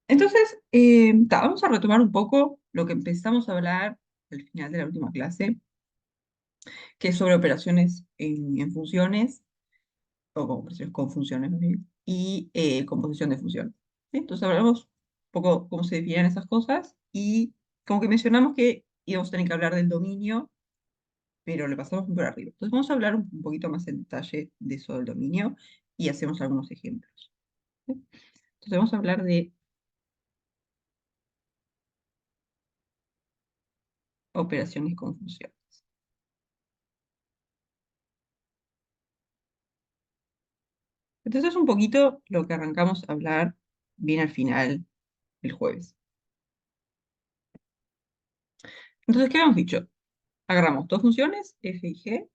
Entonces, vamos a retomar un poco lo que empezamos a hablar al final de la última clase, que es sobre operaciones en funciones, o con operaciones con funciones, más bien, y composición de funciones. ¿Sí? Entonces, hablamos un poco cómo se definen esas cosas y como que mencionamos que íbamos a tener que hablar del dominio, pero le pasamos muy por arriba. Entonces, vamos a hablar un poquito más en detalle de eso del dominio y hacemos algunos ejemplos. ¿Sí? Entonces, vamos a hablar de operaciones con funciones. Entonces es un poquito lo que arrancamos a hablar bien al final el jueves. Entonces, ¿qué habíamos dicho? Agarramos dos funciones, f y g,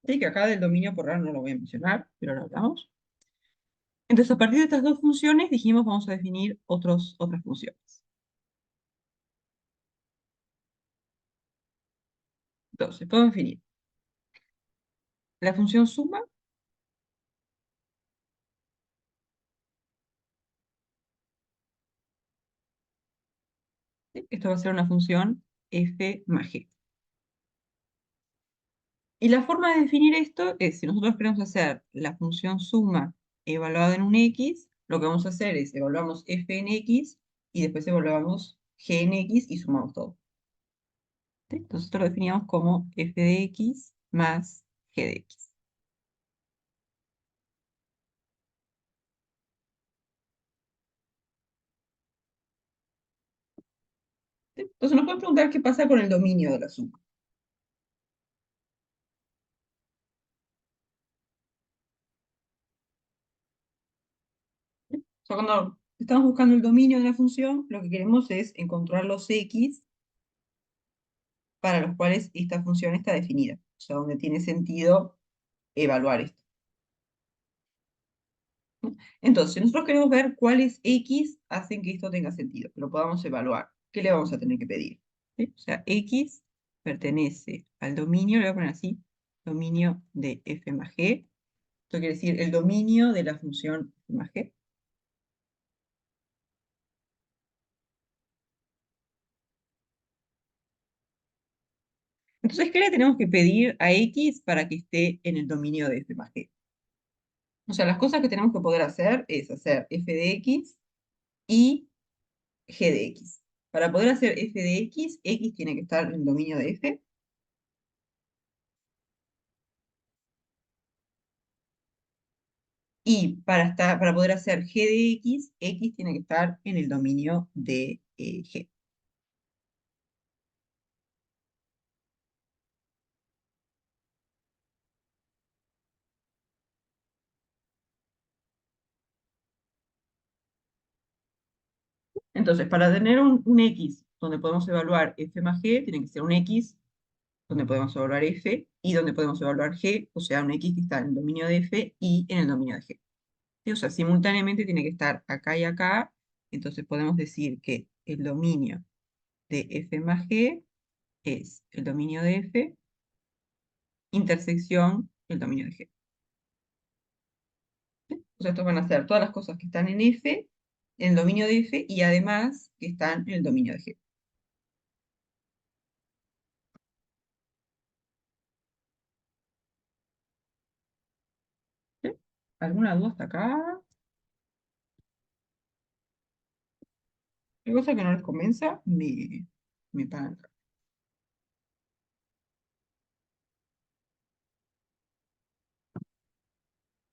y que acá del dominio por ahora no lo voy a mencionar, pero lo hablamos. Entonces, a partir de estas dos funciones dijimos vamos a definir otras funciones. Entonces, podemos definir la función suma, ¿sí? Esto va a ser una función f más g. Y la forma de definir esto es, si nosotros queremos hacer la función suma evaluada en un x, lo que vamos a hacer es evaluamos f en x y después evaluamos g en x y sumamos todo. ¿Sí? Entonces esto lo definíamos como f de x más g de x. ¿Sí? Entonces nos pueden preguntar qué pasa con el dominio de la suma. ¿Sí? O sea, cuando estamos buscando el dominio de la función, lo que queremos es encontrar los x para los cuales esta función está definida. O sea, donde tiene sentido evaluar esto. Entonces, si nosotros queremos ver cuáles X hacen que esto tenga sentido, que lo podamos evaluar, ¿qué le vamos a tener que pedir? ¿Sí? O sea, X pertenece al dominio, le voy a poner así, dominio de f más g. Esto quiere decir el dominio de la función f más g. Entonces, ¿qué le tenemos que pedir a X para que esté en el dominio de f más g? O sea, las cosas que tenemos que poder hacer es hacer f de x y g de x. Para poder hacer f de x tiene que estar en el dominio de f. Y para poder hacer g de x tiene que estar en el dominio de g. Entonces, para tener un x donde podemos evaluar f más g, tiene que ser un x donde podemos evaluar f y donde podemos evaluar g, o sea, un x que está en el dominio de f y en el dominio de g. ¿Sí? O sea, simultáneamente tiene que estar acá y acá. Entonces podemos decir que el dominio de f más g es el dominio de f intersección el dominio de g. O sea, estos van a ser todas las cosas que están en F, en el dominio de F, y además que están en el dominio de G. ¿Sí? ¿Alguna duda hasta acá? ¿Hay cosa que no les convenza? Me pagan acá.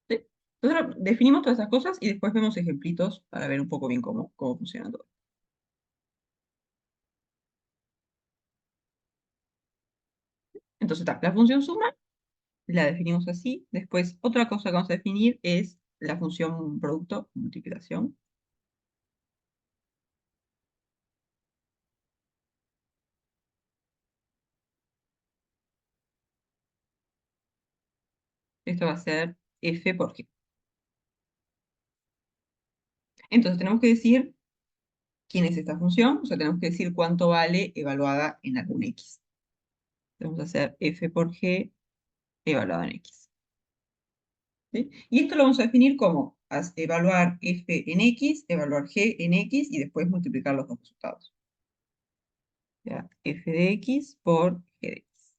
¿Sí? Entonces definimos todas esas cosas y después vemos ejemplitos para ver un poco bien cómo funciona todo. Entonces, la función suma la definimos así. Después, otra cosa que vamos a definir es la función producto, multiplicación. Esto va a ser F por G. Entonces, tenemos que decir quién es esta función, o sea, tenemos que decir cuánto vale evaluada en algún X. Vamos a hacer f por g evaluado en x. ¿Sí? Y esto lo vamos a definir como evaluar f en x, evaluar g en x y después multiplicar los dos resultados. ¿Ya? F de x por g de x.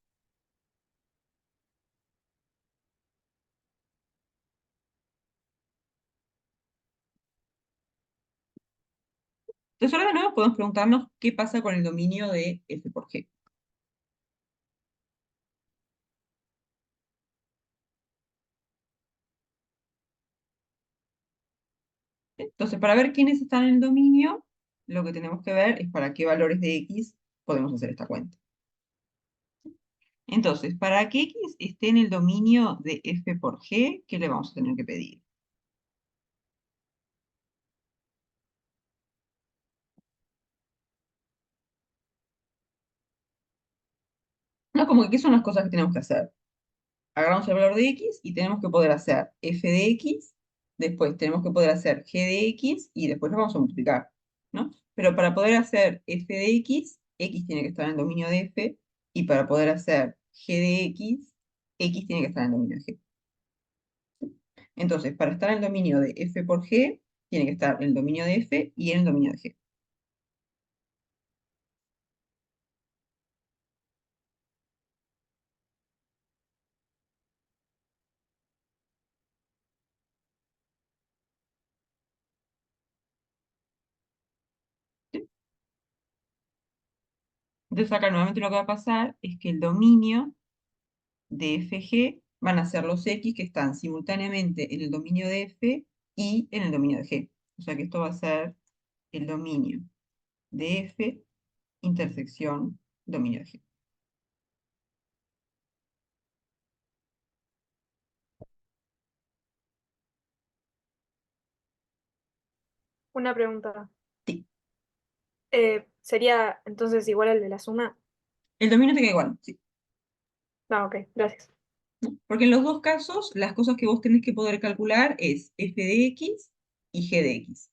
Entonces ahora de nuevo podemos preguntarnos qué pasa con el dominio de f por g. Entonces, para ver quiénes están en el dominio, lo que tenemos que ver es para qué valores de x podemos hacer esta cuenta. Entonces, para que x esté en el dominio de f por g, ¿qué le vamos a tener que pedir? No, como que qué son las cosas que tenemos que hacer. Agarramos el valor de x y tenemos que poder hacer f de x, después tenemos que poder hacer g de x y después lo vamos a multiplicar, ¿no? Pero para poder hacer f de x tiene que estar en el dominio de f, y para poder hacer g de x tiene que estar en el dominio de g. Entonces, para estar en el dominio de f por g, tiene que estar en el dominio de f y en el dominio de g. ¿Sí? Entonces acá nuevamente lo que va a pasar es que el dominio de fg van a ser los x que están simultáneamente en el dominio de f y en el dominio de g. O sea que esto va a ser el dominio de f intersección dominio de g. Una pregunta. Sí. ¿Sería entonces igual al de la suma? El dominio te queda igual, sí. No, ok, gracias. Porque en los dos casos, las cosas que vos tenés que poder calcular es f de x y g de x.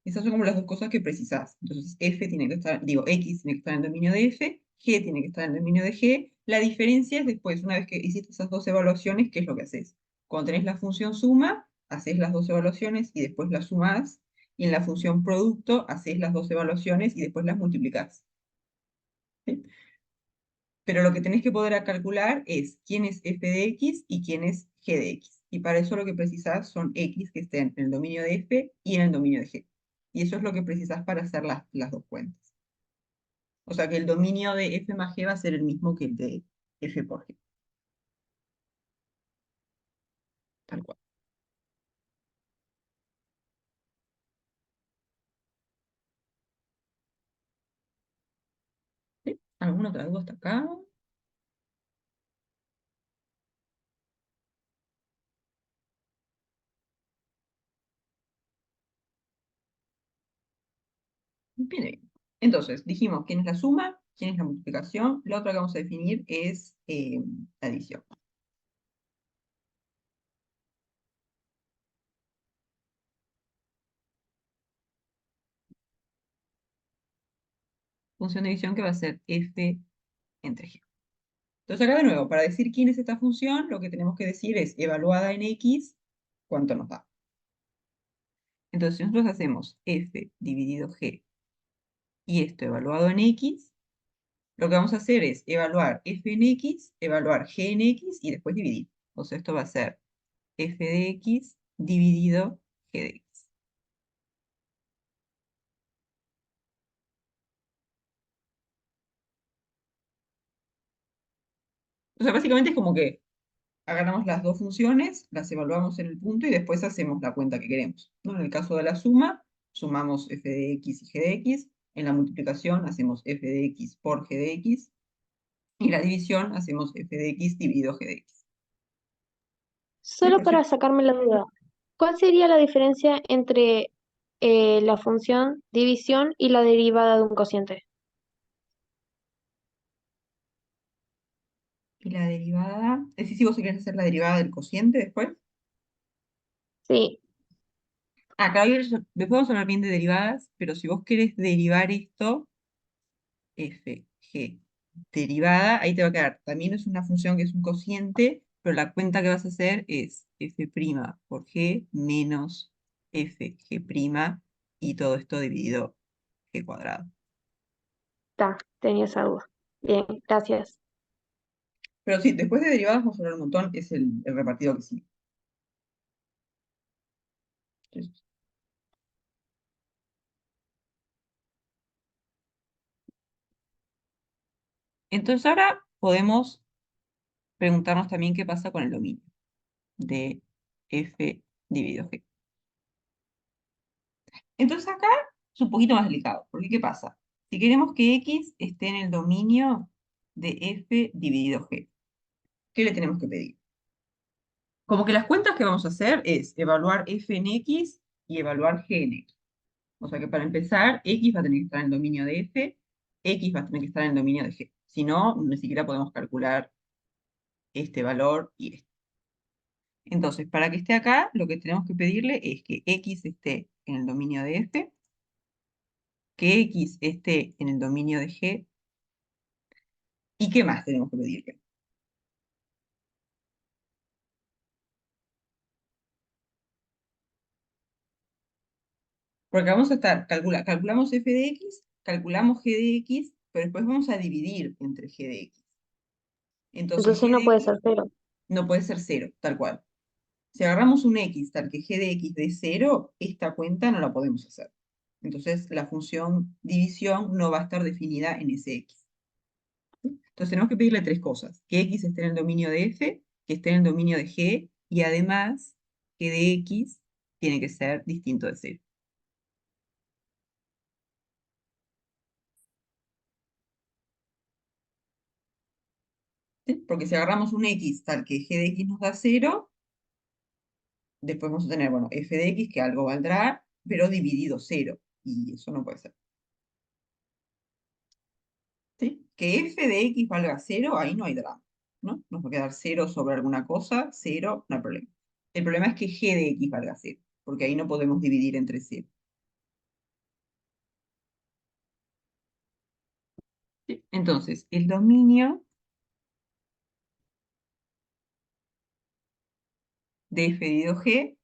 Esas son como las dos cosas que precisás. Entonces, f tiene que estar, digo, x tiene que estar en el dominio de f, g tiene que estar en el dominio de g. La diferencia es después, una vez que hiciste esas dos evaluaciones, ¿qué es lo que haces? Cuando tenés la función suma, haces las dos evaluaciones y después las sumás. Y en la función producto, haces las dos evaluaciones y después las multiplicás. ¿Sí? Pero lo que tenés que poder calcular es quién es f de x y quién es g de x. Y para eso lo que precisás son x que estén en el dominio de f y en el dominio de g. Y eso es lo que precisás para hacer las dos cuentas. O sea que el dominio de f más g va a ser el mismo que el de f por g. Tal cual. ¿Sí? ¿Alguna otra duda hasta acá? Bien, bien. Entonces, dijimos quién es la suma, quién es la multiplicación. La otra que vamos a definir es la adición. Función de división que va a ser f entre g. Entonces acá de nuevo, para decir quién es esta función, lo que tenemos que decir es evaluada en x, ¿cuánto nos da? Entonces si nosotros hacemos f dividido g y esto evaluado en x, lo que vamos a hacer es evaluar f en x, evaluar g en x y después dividir. O sea, esto va a ser f de x dividido g de x. O sea, básicamente es como que agarramos las dos funciones, las evaluamos en el punto y después hacemos la cuenta que queremos, ¿no? En el caso de la suma, sumamos f de x y g de x. En la multiplicación hacemos f de x por g de x. Y la división hacemos f de x dividido g de x. ¿Sí? Solo para sacarme la duda, ¿cuál sería la diferencia entre la función división y la derivada de un cociente? Y la derivada, es decir, si vos querés hacer la derivada del cociente después. Sí, Acá después vamos a hablar bien de derivadas, pero si vos querés derivar esto, f, g. derivada, ahí te va a quedar, también es una función que es un cociente, pero la cuenta que vas a hacer es f' por g menos f g' y todo esto dividido g cuadrado. Tenía esa duda. Bien, gracias. Pero sí, después de derivadas vamos a hablar un montón, es el repartido que sí. Entonces ahora podemos preguntarnos también qué pasa con el dominio de f dividido g. Entonces acá es un poquito más delicado, porque ¿qué pasa? Si queremos que x esté en el dominio de f dividido g, ¿qué le tenemos que pedir? Como que las cuentas que vamos a hacer es evaluar f en x y evaluar g en x. O sea que para empezar, x va a tener que estar en el dominio de f, x va a tener que estar en el dominio de g. Si no, ni siquiera podemos calcular este valor y este. Entonces, para que esté acá, lo que tenemos que pedirle es que x esté en el dominio de f, que x esté en el dominio de g, ¿y qué más tenemos que pedirle? Porque vamos a estar, calculamos f de x, calculamos g de x, pero después vamos a dividir entre g de x. Entonces Entonces g no de puede x ser cero. no puede ser cero, tal cual. Si agarramos un x tal que g de x de cero, esta cuenta no la podemos hacer. Entonces la función división no va a estar definida en ese x. Entonces tenemos que pedirle tres cosas. Que x esté en el dominio de f, que esté en el dominio de g, y además que de x tiene que ser distinto de cero. ¿Sí? Porque si agarramos un x tal que g de x nos da cero, después vamos a tener, bueno, f de x que algo valdrá, pero dividido cero. Y eso no puede ser. ¿Sí? Que f de x valga cero, ahí no hay drama, ¿no? Nos va a quedar cero sobre alguna cosa, cero, no hay problema. El problema es que g de x valga cero, porque ahí no podemos dividir entre cero. ¿Sí? Entonces, el dominio de f dividido g,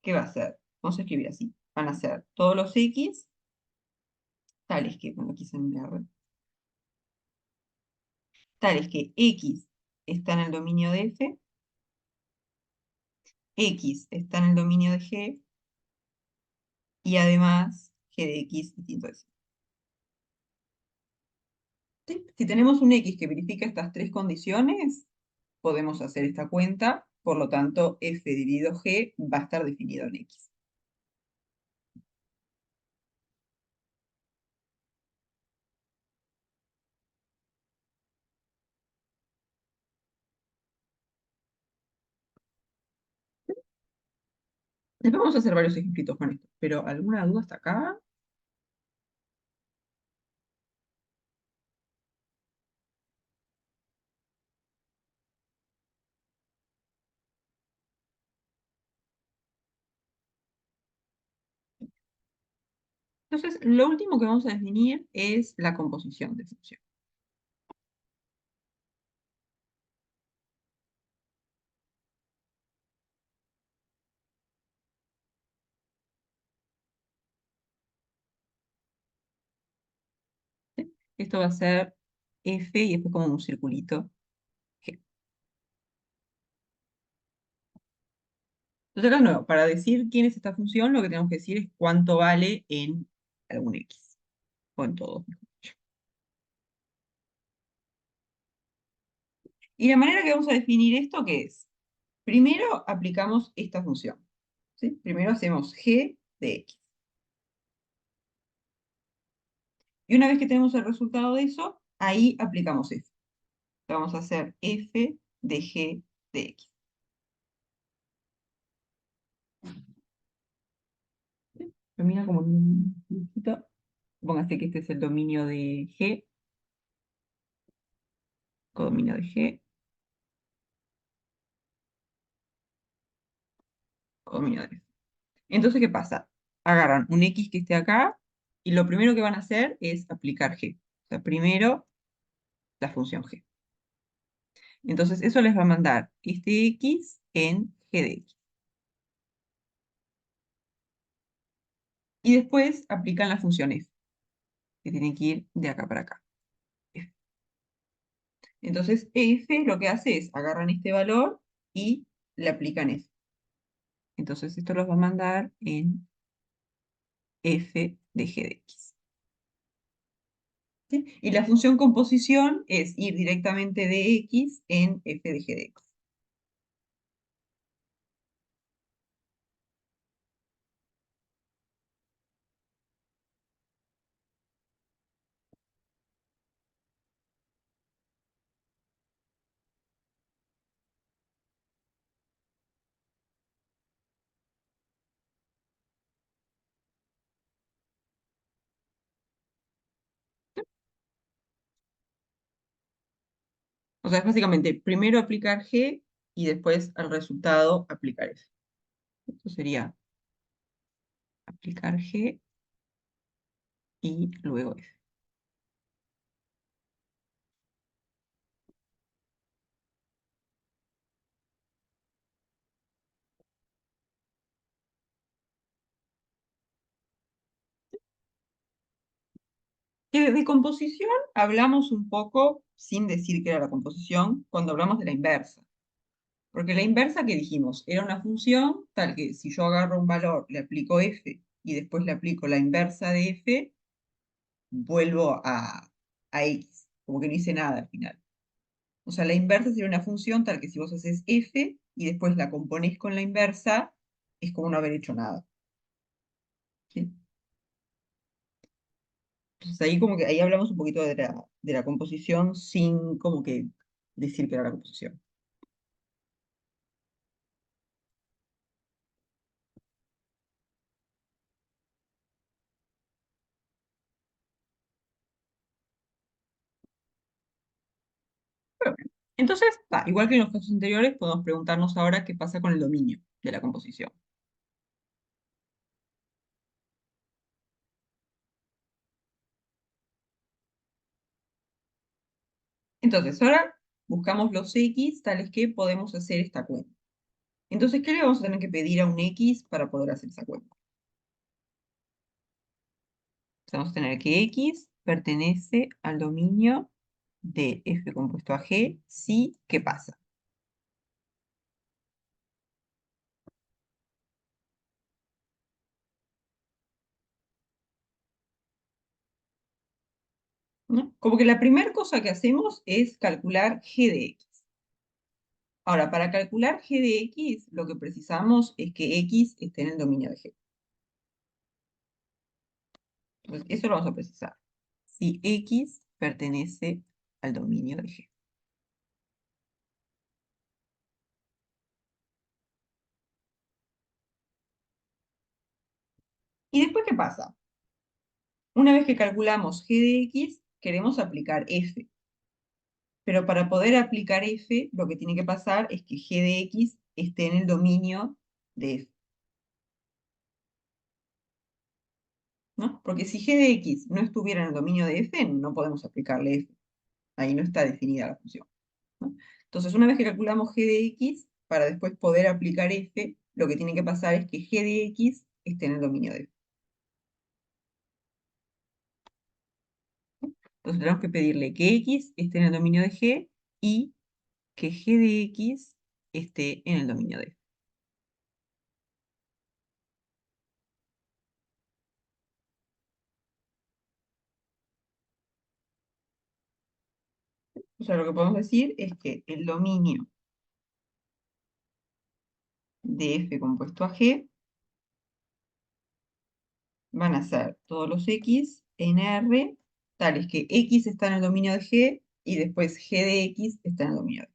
¿qué va a ser? Vamos a escribir así. Van a ser todos los x, tales que, bueno, aquí se me R, tales que x está en el dominio de f, x está en el dominio de g, y además g de x distinto de cero. ¿Sí? Si tenemos un x que verifica estas tres condiciones, podemos hacer esta cuenta, por lo tanto, f dividido g va a estar definido en x. Después vamos a hacer varios ejemplitos con esto, pero ¿alguna duda hasta acá? Entonces, lo último que vamos a definir es la composición de función. ¿Sí? Esto va a ser f y después como un circulito g. Entonces, acá de nuevo, para decir quién es esta función, lo que tenemos que decir es cuánto vale en algún x, o en todos. Y la manera que vamos a definir esto, ¿qué es? Primero aplicamos esta función. ¿Sí? Primero hacemos g de x. Y una vez que tenemos el resultado de eso, ahí aplicamos f. Vamos a hacer f de g de x. ¿Sí? Termina como un dibujito. Póngase que este es el dominio de g, codominio de g, codominio de f. Entonces, ¿qué pasa? Agarran un x que esté acá y lo primero que van a hacer es aplicar g. O sea, primero la función g. Entonces eso les va a mandar este x en g de x. Y después aplican la función f, que tiene que ir de acá para acá. F. Entonces f lo que hace es agarran este valor y le aplican f. Entonces esto los va a mandar en f de g de x. ¿Sí? Y la función composición es ir directamente de x en f de g de x. O sea, es básicamente primero aplicar g y después al resultado aplicar f. Esto sería aplicar g y luego f. De composición hablamos un poco, sin decir que era la composición, cuando hablamos de la inversa. Porque la inversa que dijimos era una función tal que si yo agarro un valor, le aplico f y después le aplico la inversa de f, vuelvo a x, como que no hice nada al final. O sea, la inversa sería una función tal que si vos haces f y después la componés con la inversa, es como no haber hecho nada. ¿Sí? Entonces ahí como que ahí hablamos un poquito de la composición sin como que decir que era la composición. Pero bueno, entonces, igual que en los casos anteriores, podemos preguntarnos ahora qué pasa con el dominio de la composición. Entonces, ahora buscamos los x tales que podemos hacer esta cuenta. Entonces, ¿qué le vamos a tener que pedir a un x para poder hacer esa cuenta? Vamos a tener que x pertenece al dominio de f compuesto a g, si, ¿qué pasa? ¿No? Como que la primera cosa que hacemos es calcular g de x. Ahora, para calcular g de x, lo que precisamos es que x esté en el dominio de g. Entonces, eso lo vamos a precisar. Si x pertenece al dominio de g. ¿Y después qué pasa? Una vez que calculamos g de x, queremos aplicar f. Pero para poder aplicar f, lo que tiene que pasar es que g de x esté en el dominio de f. ¿No? Porque si g de x no estuviera en el dominio de f, no podemos aplicarle f. Ahí no está definida la función. ¿No? Entonces, una vez que calculamos g de x, para después poder aplicar f, lo que tiene que pasar es que g de x esté en el dominio de f. Entonces, tenemos que pedirle que x esté en el dominio de g y que g de x esté en el dominio de f. O sea, lo que podemos decir es que el dominio de f compuesto a g van a ser todos los x en R, tales que x está en el dominio de g y después g de x está en el dominio de f.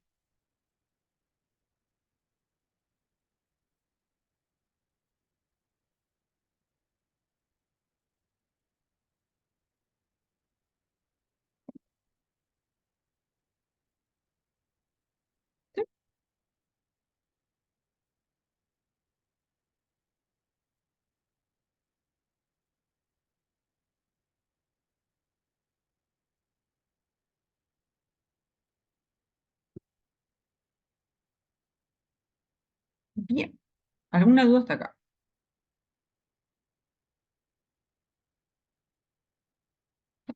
¿Sí? Bien, ¿alguna duda hasta acá?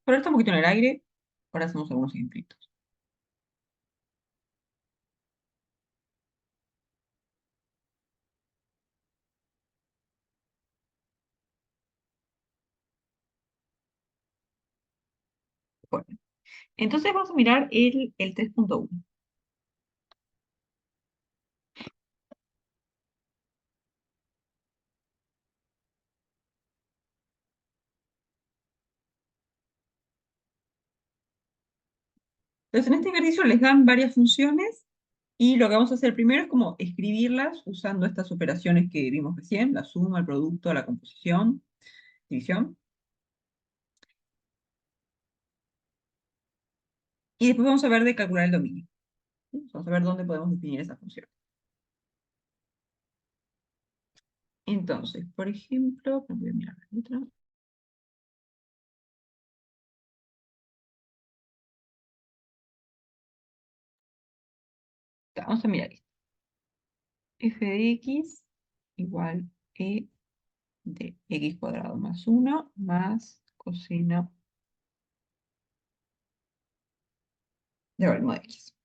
Por ahora está un poquito en el aire, ahora hacemos algunos ejemplitos. Bueno, entonces vamos a mirar el 3.1. Entonces, en este ejercicio les dan varias funciones y lo que vamos a hacer primero es como escribirlas usando estas operaciones que vimos recién, la suma, el producto, la composición, división. Y después vamos a ver de calcular el dominio. ¿Sí? Vamos a ver dónde podemos definir esa función. Entonces, por ejemplo, voy a mirar la letra. Vamos a mirar esto. F de x igual e de x cuadrado más 1 más coseno de logaritmo de x.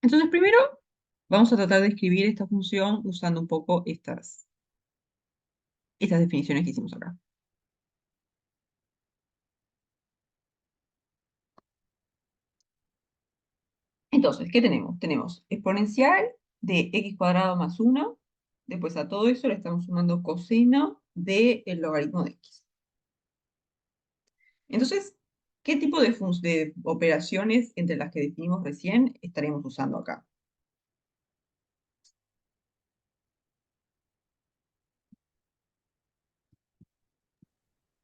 Entonces, primero vamos a tratar de escribir esta función usando un poco estas definiciones que hicimos acá. Entonces, ¿qué tenemos? Tenemos exponencial de x cuadrado más 1. Después a todo eso le estamos sumando coseno del logaritmo de x. Entonces, ¿qué tipo de operaciones entre las que definimos recién estaremos usando acá?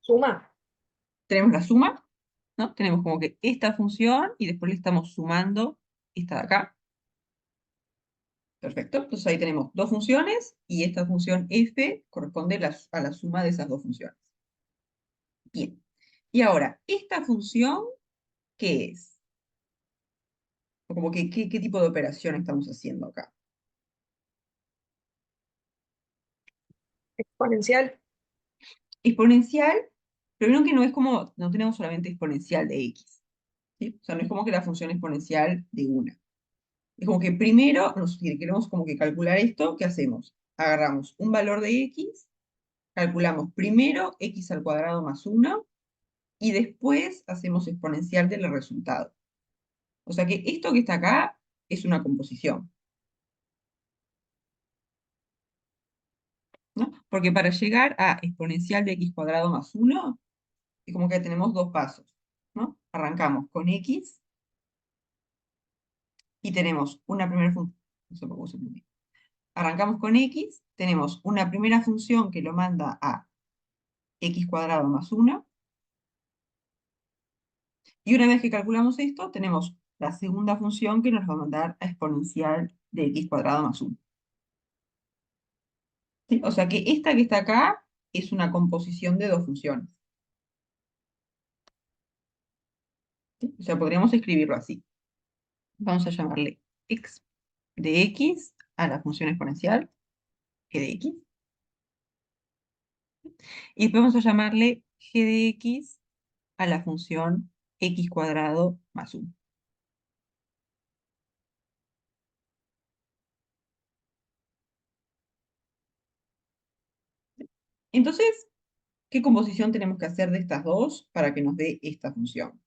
Suma. Tenemos la suma, ¿no? Tenemos como que esta función y después le estamos sumando esta de acá. Perfecto. Entonces ahí tenemos dos funciones y esta función f corresponde a la suma de esas dos funciones. Bien. Y ahora, ¿esta función qué es? O como que, ¿qué tipo de operación estamos haciendo acá? Exponencial. Exponencial, primero que no es como, no tenemos solamente exponencial de x, ¿sí? O sea, no es como que la función exponencial de una. Es como que primero, si queremos como que calcular esto, ¿qué hacemos? Agarramos un valor de x, calculamos primero x al cuadrado más 1, y después hacemos exponencial del resultado. O sea que esto que está acá es una composición, ¿no? Porque para llegar a exponencial de x cuadrado más 1, es como que tenemos dos pasos, ¿no? Arrancamos con x y tenemos una primera función. Arrancamos con x, tenemos una primera función que lo manda a x cuadrado más 1, y una vez que calculamos esto, tenemos la segunda función que nos va a mandar a exponencial de x cuadrado más 1. ¿Sí? O sea que esta que está acá es una composición de dos funciones. ¿Sí? O sea, podríamos escribirlo así. Vamos a llamarle x de x a la función exponencial, g de x. Y después vamos a llamarle g de x a la función x cuadrado más 1. Entonces, ¿qué composición tenemos que hacer de estas dos para que nos dé esta función?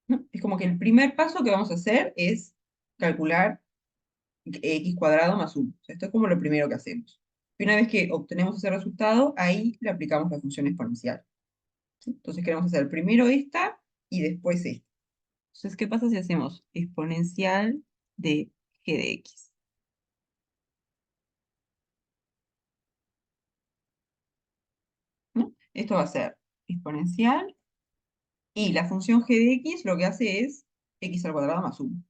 ¿No? Es como que el primer paso que vamos a hacer es calcular x cuadrado más 1. O sea, esto es como lo primero que hacemos. Y una vez que obtenemos ese resultado, ahí le aplicamos la función exponencial. ¿Sí? Entonces queremos hacer primero esta y después esta. Entonces, ¿qué pasa si hacemos exponencial de g de x? ¿No? Esto va a ser exponencial y la función g de x lo que hace es x al cuadrado más 1.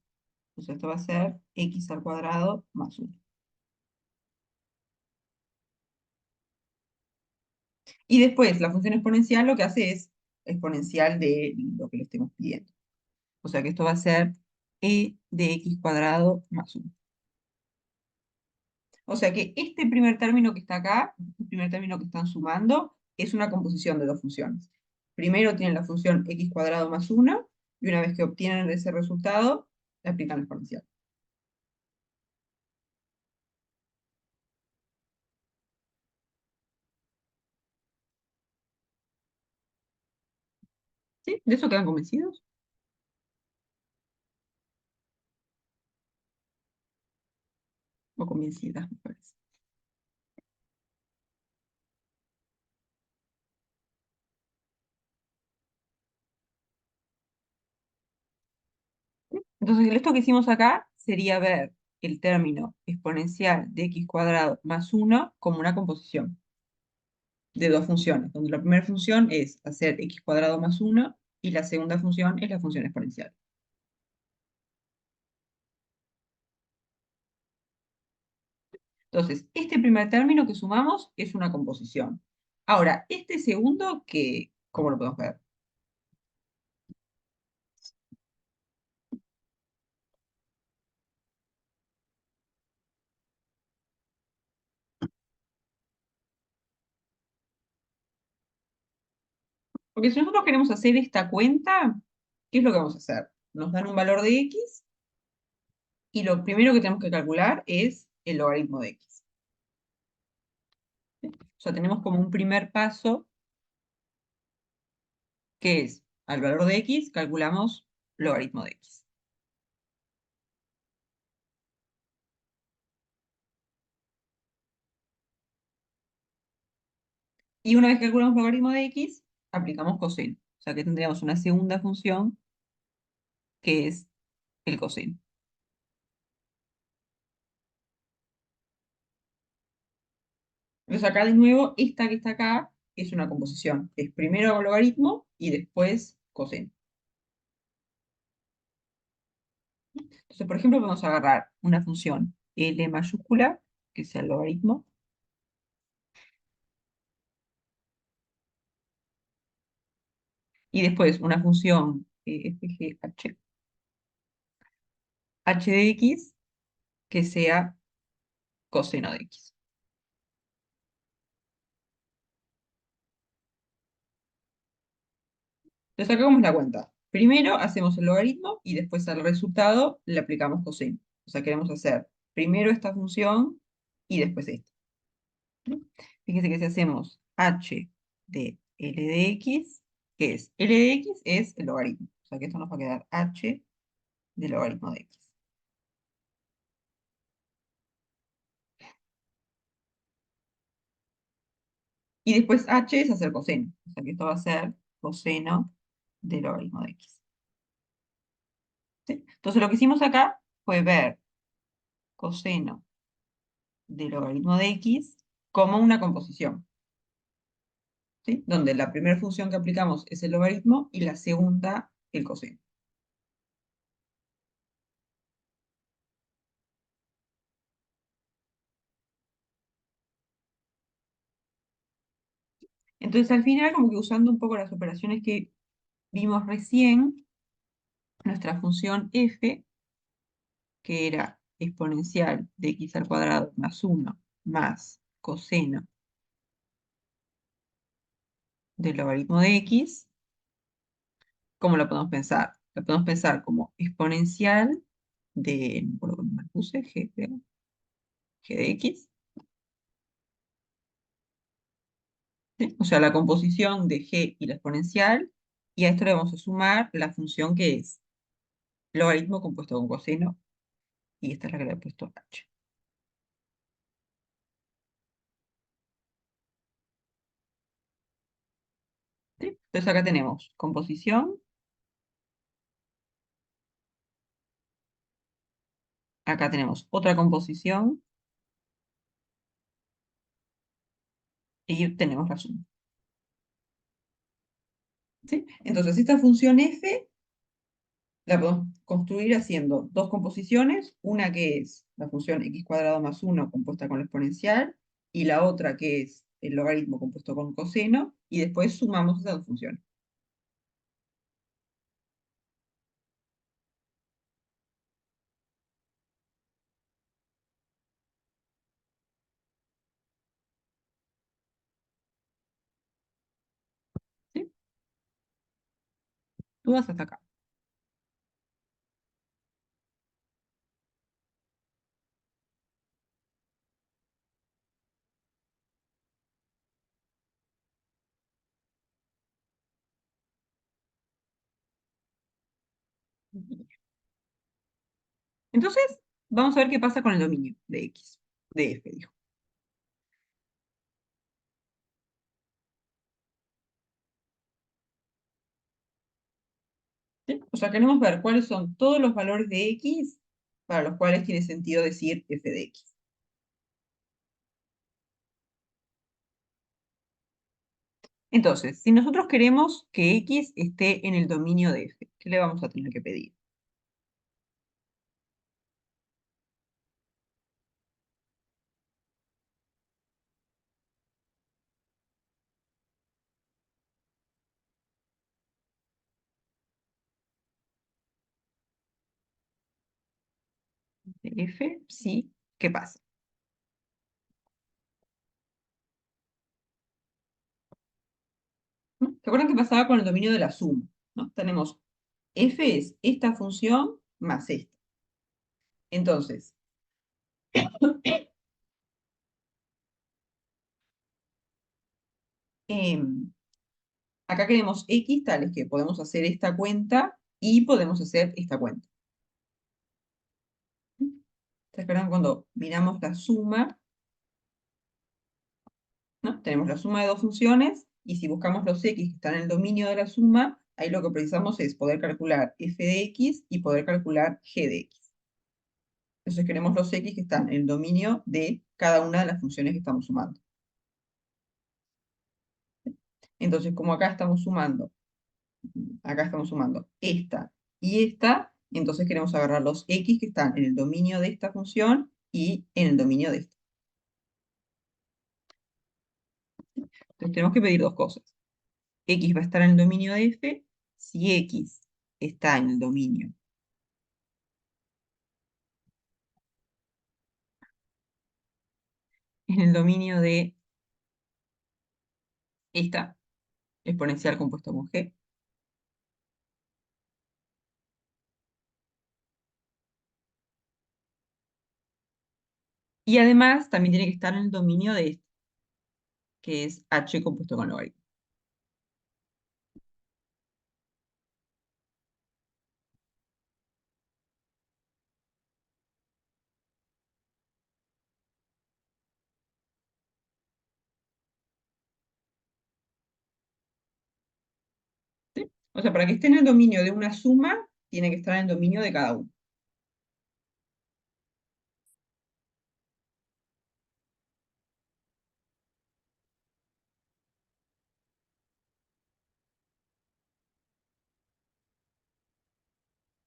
Entonces esto va a ser x al cuadrado más 1. Y después la función exponencial lo que hace es exponencial de lo que le estemos pidiendo. O sea que esto va a ser e de x cuadrado más 1. O sea que este primer término que está acá, el primer término que están sumando, es una composición de dos funciones. Primero tienen la función x cuadrado más 1, y una vez que obtienen ese resultado, le aplican la exponencial. ¿Sí? ¿De eso quedan convencidos? O convencidas, me parece. Entonces, esto que hicimos acá sería ver el término exponencial de x cuadrado más 1 como una composición de dos funciones, donde la primera función es hacer x cuadrado más 1 y la segunda función es la función exponencial. Entonces, este primer término que sumamos es una composición. Ahora, este segundo, ¿cómo lo podemos ver? Porque si nosotros queremos hacer esta cuenta, ¿qué es lo que vamos a hacer? Nos dan un valor de x y lo primero que tenemos que calcular es el logaritmo de x. ¿Sí? O sea, tenemos como un primer paso que es, al valor de x, calculamos logaritmo de x. Y una vez que calculamos logaritmo de x, aplicamos coseno. O sea que tendríamos una segunda función que es el coseno. Entonces acá de nuevo, esta que está acá es una composición. Es primero logaritmo y después coseno. Entonces, por ejemplo, podemos agarrar una función L mayúscula, que sea el logaritmo, y después una función FGH, h de x, que sea coseno de x. Entonces acá vamos la cuenta. Primero hacemos el logaritmo y después al resultado le aplicamos coseno. O sea, queremos hacer primero esta función y después esta. ¿No? Fíjense que si hacemos h de L de x, ¿qué es? L de x es el logaritmo. O sea que esto nos va a quedar h de logaritmo de x. Y después h es hacer coseno. O sea que esto va a ser coseno de logaritmo de x. ¿Sí? Entonces lo que hicimos acá fue ver coseno de logaritmo de x como una composición. ¿Sí? Donde la primera función que aplicamos es el logaritmo y la segunda el coseno. Entonces al final, como que usando un poco las operaciones que vimos recién, nuestra función f, que era exponencial de x al cuadrado más 1 más coseno del logaritmo de x, ¿cómo lo podemos pensar? Lo podemos pensar como exponencial de, no me acuerdo cómo me puse, g de x, ¿sí? O sea, la composición de g y la exponencial, y a esto le vamos a sumar la función que es logaritmo compuesto con coseno, y esta es la que le he puesto h. ¿Sí? Entonces acá tenemos composición, acá tenemos otra composición, y tenemos la suma. ¿Sí? Entonces esta función f la podemos construir haciendo dos composiciones, una que es la función x cuadrado más 1 compuesta con la exponencial, y la otra que es el logaritmo compuesto con coseno, y después sumamos esas dos funciones. Dudas hasta acá. Entonces, vamos a ver qué pasa con el dominio de X, de F, dijo. ¿Sí? O sea, queremos ver cuáles son todos los valores de X para los cuales tiene sentido decir F de X. Entonces, si nosotros queremos que X esté en el dominio de F, ¿qué le vamos a tener que pedir? De F, sí, ¿qué pasa? ¿No? ¿Se acuerdan qué pasaba con el dominio de la suma? ¿No? Tenemos F es esta función más esta. Entonces, em, acá queremos X tales que podemos hacer esta cuenta y podemos hacer esta cuenta. ¿Se acuerdan cuando miramos la suma? ¿No? Tenemos la suma de dos funciones y si buscamos los X que están en el dominio de la suma, ahí lo que precisamos es poder calcular f de X y poder calcular g de X. Entonces queremos los X que están en el dominio de cada una de las funciones que estamos sumando. Entonces, como acá estamos sumando esta y esta, entonces queremos agarrar los X que están en el dominio de esta función y en el dominio de esta. Entonces tenemos que pedir dos cosas. X va a estar en el dominio de F si X está en el dominio de esta exponencial compuesta con G. Y además también tiene que estar en el dominio de este, que es H compuesto con logaritmo. ¿Sí? O sea, para que esté en el dominio de una suma, tiene que estar en el dominio de cada uno.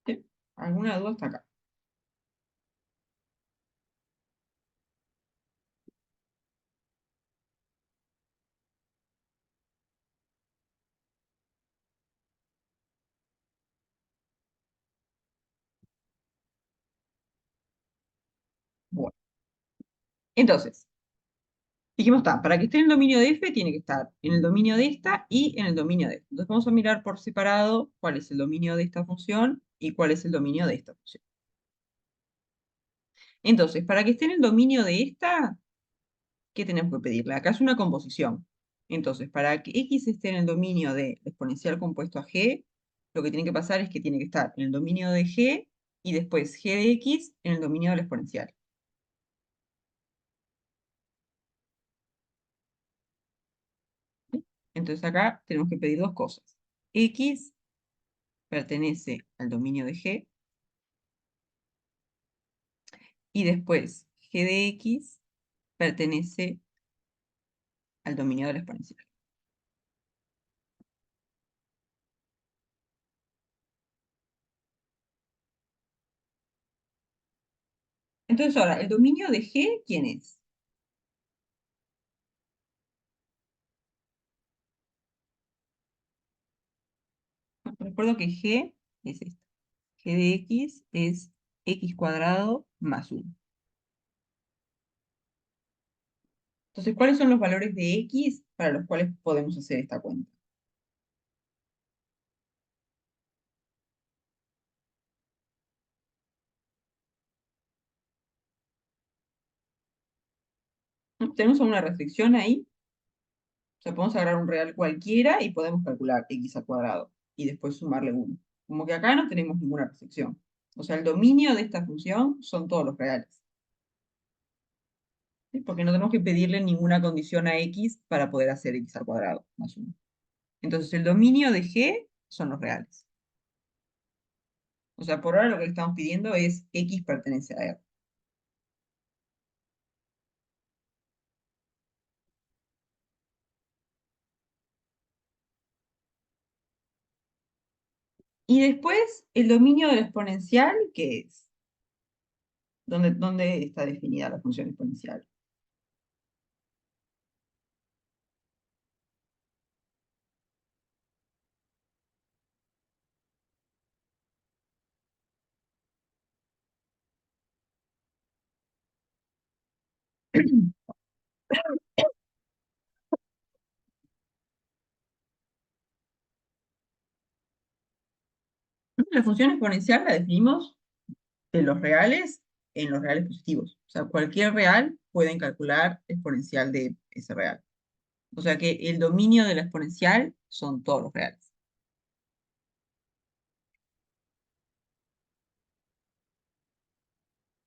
¿Sí? ¿Alguna duda hasta acá? Bueno, entonces, dijimos, para que esté en el dominio de F, tiene que estar en el dominio de esta y en el dominio de esta. Entonces vamos a mirar por separado cuál es el dominio de esta función y cuál es el dominio de esta función. Entonces, para que esté en el dominio de esta, ¿qué tenemos que pedirle? Acá es una composición. Entonces, para que X esté en el dominio de exponencial compuesto a G, lo que tiene que pasar es que tiene que estar en el dominio de G y después G de X en el dominio de la exponencial. ¿Sí? Entonces acá tenemos que pedir dos cosas. X pertenece al dominio de G y después G de X pertenece al dominio de la exponencial. Entonces ahora, ¿el dominio de G quién es? Recuerdo que G es esto. G de X es X cuadrado más 1. Entonces, ¿cuáles son los valores de X para los cuales podemos hacer esta cuenta? ¿Tenemos alguna restricción ahí? O sea, podemos agarrar un real cualquiera y podemos calcular x al cuadrado y después sumarle 1. Como que acá no tenemos ninguna restricción. O sea, el dominio de esta función son todos los reales. ¿Sí? Porque no tenemos que pedirle ninguna condición a x para poder hacer x al cuadrado más 1. Entonces, el dominio de g son los reales. O sea, por ahora lo que le estamos pidiendo es x pertenece a R. Y después, el dominio de la exponencial, ¿qué es? ¿Dónde está definida la función exponencial? La función exponencial la definimos de los reales en los reales positivos. O sea, cualquier real pueden calcular exponencial de ese real. O sea que el dominio de la exponencial son todos los reales.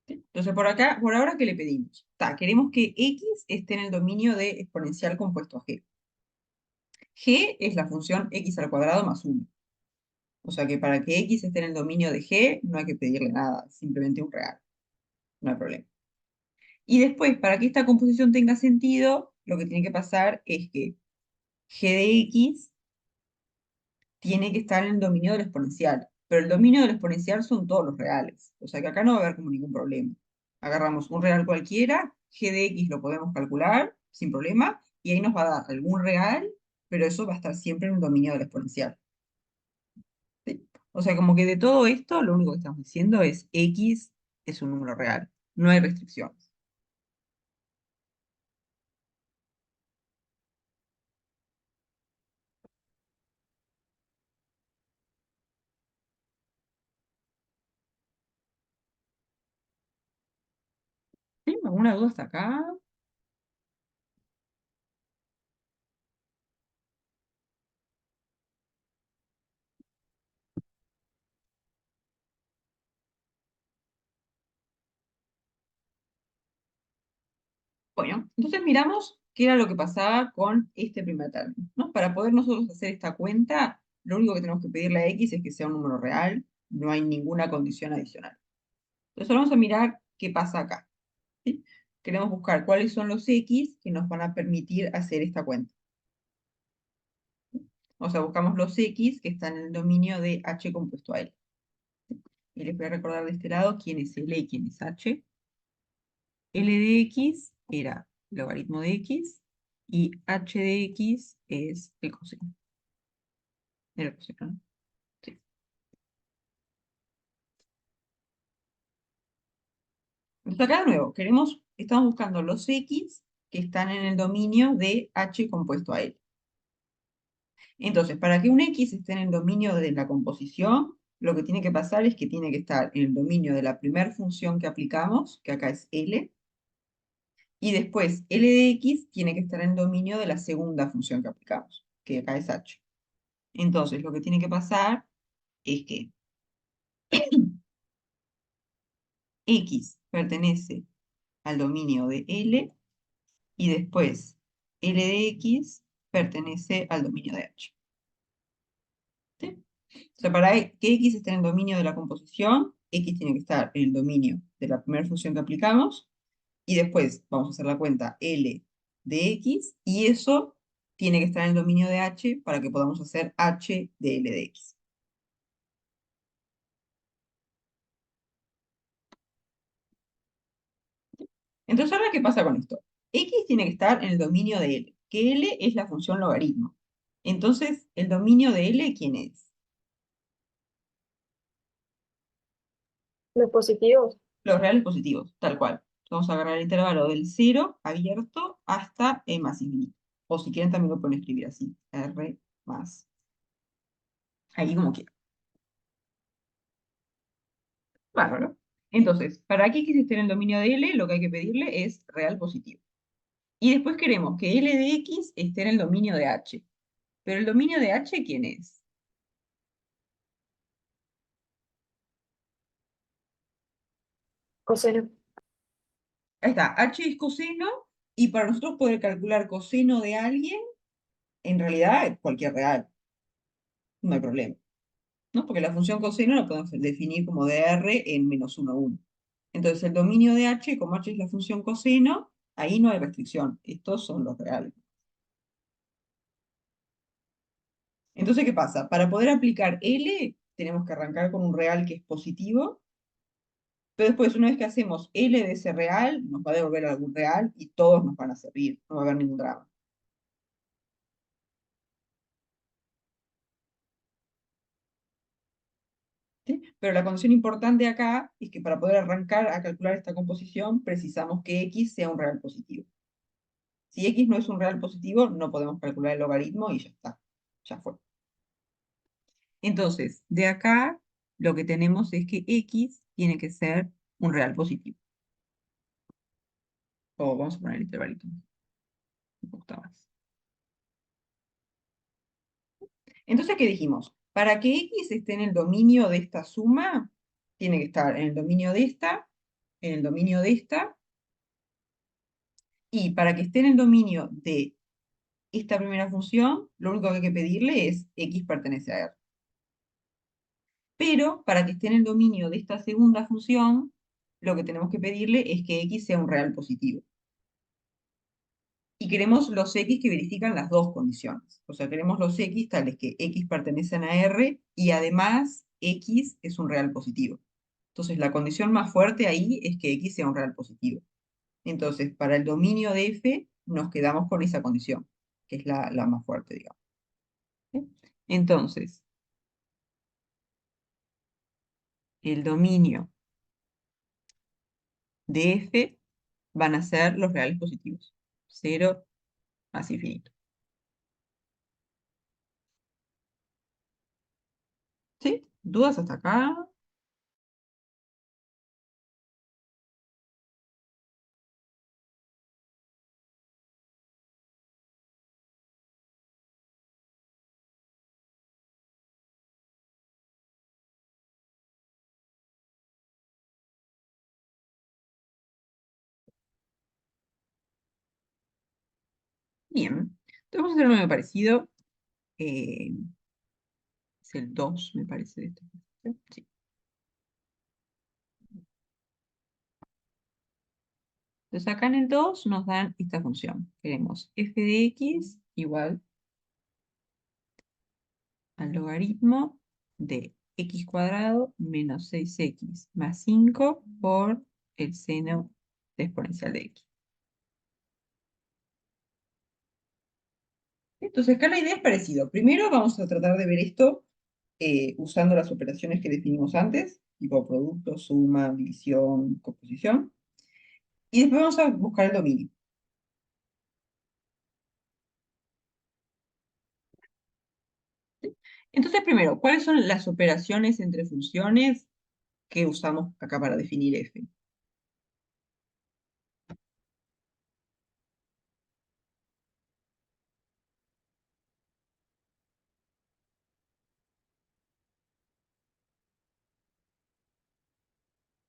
¿Sí? Entonces, por acá, por ahora, ¿qué le pedimos? Queremos que x esté en el dominio de exponencial compuesto a g. G es la función x al cuadrado más 1. O sea que para que x esté en el dominio de g, no hay que pedirle nada, simplemente un real. No hay problema. Y después, para que esta composición tenga sentido, lo que tiene que pasar es que g de x tiene que estar en el dominio del exponencial. Pero el dominio del exponencial son todos los reales. O sea que acá no va a haber como ningún problema. Agarramos un real cualquiera, g de x lo podemos calcular sin problema, y ahí nos va a dar algún real, pero eso va a estar siempre en el dominio del exponencial. ¿Sí? O sea, como que de todo esto, lo único que estamos diciendo es x es un número real. No hay restricciones. ¿Sí? ¿Alguna duda hasta acá? Bueno, entonces miramos qué era lo que pasaba con este primer término, ¿no? Para poder nosotros hacer esta cuenta, lo único que tenemos que pedirle a x es que sea un número real, no hay ninguna condición adicional. Entonces ahora vamos a mirar qué pasa acá. ¿Sí? Queremos buscar cuáles son los x que nos van a permitir hacer esta cuenta. O sea, buscamos los x que están en el dominio de h compuesto a L. Y les voy a recordar de este lado quién es L y quién es h. L de x era logaritmo de x y h de x es el coseno. El coseno, ¿no? Sí. Entonces acá de nuevo, estamos buscando los x que están en el dominio de h compuesto a L. Entonces, para que un x esté en el dominio de la composición, lo que tiene que pasar es que tiene que estar en el dominio de la primera función que aplicamos, que acá es L, y después L de x tiene que estar en el dominio de la segunda función que aplicamos, que acá es h. Entonces, lo que tiene que pasar es que x pertenece al dominio de L y después L de x pertenece al dominio de h. ¿Sí? O sea, para que x esté en el dominio de la composición, x tiene que estar en el dominio de la primera función que aplicamos y después vamos a hacer la cuenta L de x y eso tiene que estar en el dominio de h para que podamos hacer h de L de x. Entonces, ahora, ¿qué pasa con esto? X tiene que estar en el dominio de L, que L es la función logaritmo. Entonces, ¿el dominio de L quién es? Los positivos. Los reales positivos, tal cual. Vamos a agarrar el intervalo del 0 abierto hasta e más infinito. O si quieren también lo pueden escribir así, R más. Ahí como quieran. Bárbaro. Entonces, para que X esté en el dominio de L, lo que hay que pedirle es real positivo. Y después queremos que L de X esté en el dominio de H. Pero el dominio de H, ¿quién es? Coseno. Ahí está, H es coseno, y para nosotros poder calcular coseno de alguien, en realidad es cualquier real, no hay problema, ¿no? Porque la función coseno la podemos definir como de R en -1, 1. Entonces el dominio de H, como H es la función coseno, ahí no hay restricción, estos son los reales. Entonces, ¿qué pasa? Para poder aplicar L, tenemos que arrancar con un real que es positivo, pero después, una vez que hacemos L de ese real, nos va a devolver algún real y todos nos van a servir, no va a haber ningún drama. ¿Sí? Pero la condición importante acá es que para poder arrancar a calcular esta composición, precisamos que X sea un real positivo. Si X no es un real positivo, no podemos calcular el logaritmo y ya está, ya fue. Entonces, de acá lo que tenemos es que X tiene que ser un real positivo. O vamos a poner el intervalito, un poquito más. Entonces, ¿qué dijimos? Para que X esté en el dominio de esta suma, tiene que estar en el dominio de esta, en el dominio de esta, y para que esté en el dominio de esta primera función, lo único que hay que pedirle es X pertenece a R. Pero para que esté en el dominio de esta segunda función, lo que tenemos que pedirle es que X sea un real positivo. Y queremos los X que verifican las dos condiciones. O sea, queremos los X tales que X pertenecen a R y además X es un real positivo. Entonces, la condición más fuerte ahí es que X sea un real positivo. Entonces, para el dominio de F, nos quedamos con esa condición, que es la más fuerte, digamos. ¿Sí? Entonces, el dominio de F van a ser los reales positivos. 0 más infinito. ¿Sí? ¿Dudas hasta acá? Bien. Entonces vamos a hacer uno muy parecido. eh, es el 2 me parece. De este ejercicio. Sí. Entonces acá en el 2 nos dan esta función. Queremos f de x igual al logaritmo de x cuadrado menos 6x más 5 por el seno de exponencial de x. Entonces acá la idea es parecida. Primero vamos a tratar de ver esto usando las operaciones que definimos antes, tipo producto, suma, división, composición. Y después vamos a buscar el dominio. Entonces, primero, ¿cuáles son las operaciones entre funciones que usamos acá para definir f?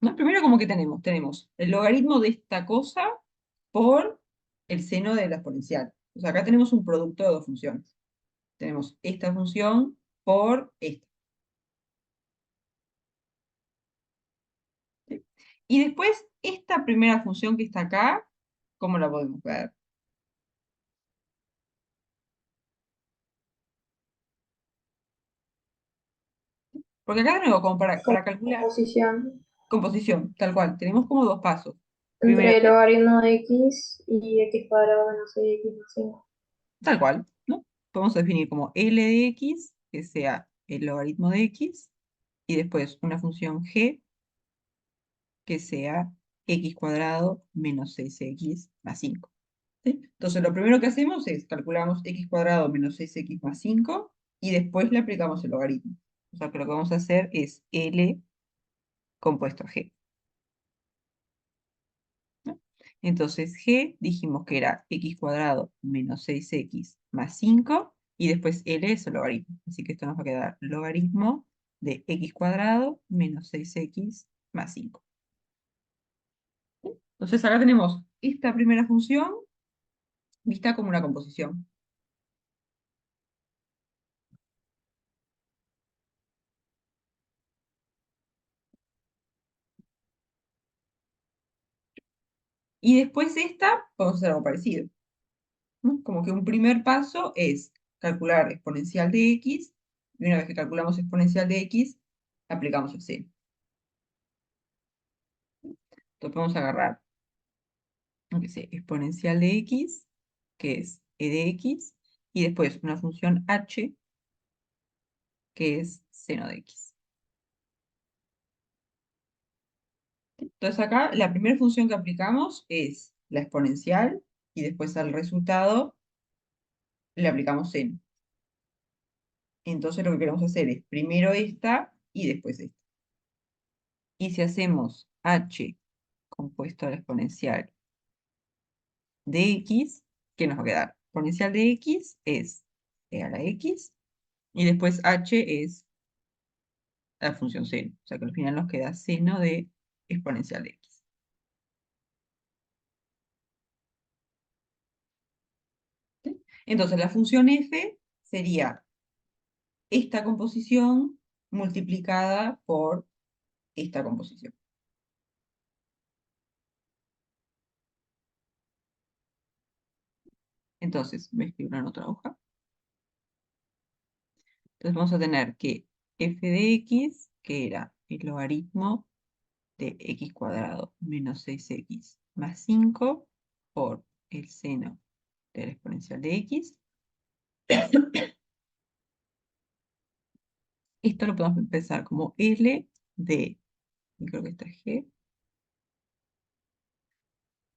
¿No? Primero, ¿cómo que tenemos? Tenemos el logaritmo de esta cosa por el seno de la exponencial. O sea, acá tenemos un producto de dos funciones. Tenemos esta función por esta. ¿Sí? Y después, esta primera función que está acá, ¿cómo la podemos ver? Porque acá de nuevo, como para calcular Composición composición, tal cual, tenemos como dos pasos. Primero, entre logaritmo de x y x cuadrado menos 6x más 5. tal cual, ¿no? Podemos definir como L de x, que sea el logaritmo de x, y después una función g, que sea x cuadrado menos 6x más 5. ¿Sí? Entonces, lo primero que hacemos es calculamos x cuadrado menos 6x más 5, y después le aplicamos el logaritmo. O sea, que lo que vamos a hacer es L compuesto a g. ¿No? Entonces g dijimos que era x cuadrado menos 6x más 5 y después L es el logaritmo. Así que esto nos va a quedar logaritmo de x cuadrado menos 6x más 5. Entonces acá tenemos esta primera función vista como una composición. Y después esta, podemos hacer algo parecido, ¿no? Como que un primer paso es calcular exponencial de x, y una vez que calculamos exponencial de x, aplicamos el seno. Entonces podemos agarrar, aunque sea exponencial de x, que es e de x, y después una función h, que es seno de x. Entonces acá la primera función que aplicamos es la exponencial, y después al resultado le aplicamos seno. Entonces lo que queremos hacer es primero esta y después esta. Y si hacemos h compuesto a la exponencial de x, ¿qué nos va a quedar? Exponencial de x es e a la x, y después h es la función seno. O sea que al final nos queda seno de exponencial de x. ¿Sí? Entonces la función f sería esta composición multiplicada por esta composición. Entonces, voy a escribirlo en otra hoja. Entonces vamos a tener que f de x, que era el logaritmo de x cuadrado menos 6x más 5 por el seno de la exponencial de x. Esto lo podemos empezar como L de, y creo que esta es G,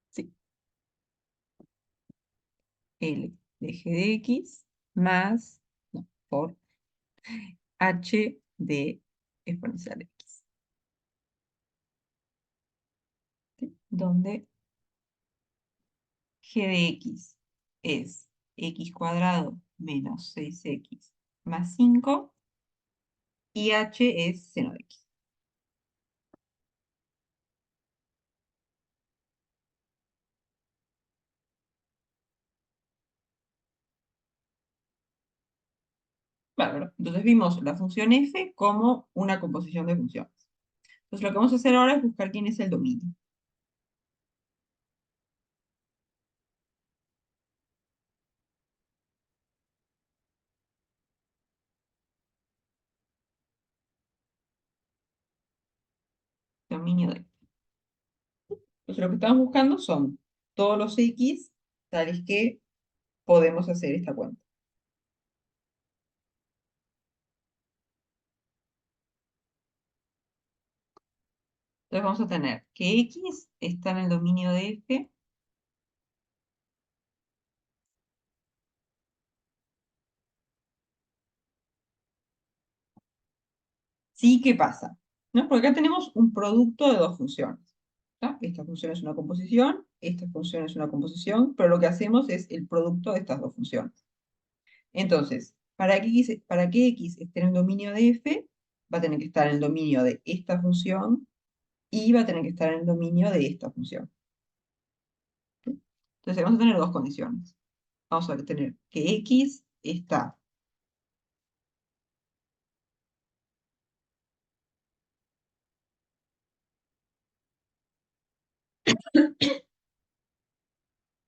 sí, L de G de x más, no, por H de exponencial de x, ¿sí? Donde G de x es x cuadrado menos 6x más 5 y H es seno de x. Bárbaro. Entonces vimos la función f como una composición de funciones. Entonces lo que vamos a hacer ahora es buscar quién es el dominio. Dominio de. Entonces lo que estamos buscando son todos los x tales que podemos hacer esta cuenta. Entonces vamos a tener que x está en el dominio de f. Sí, ¿qué pasa? ¿No? Porque acá tenemos un producto de dos funciones. ¿Está? Esta función es una composición, esta función es una composición, pero lo que hacemos es el producto de estas dos funciones. Entonces, para que x esté en el dominio de f, va a tener que estar en el dominio de esta función y va a tener que estar en el dominio de esta función. Entonces vamos a tener dos condiciones. Vamos a tener que x está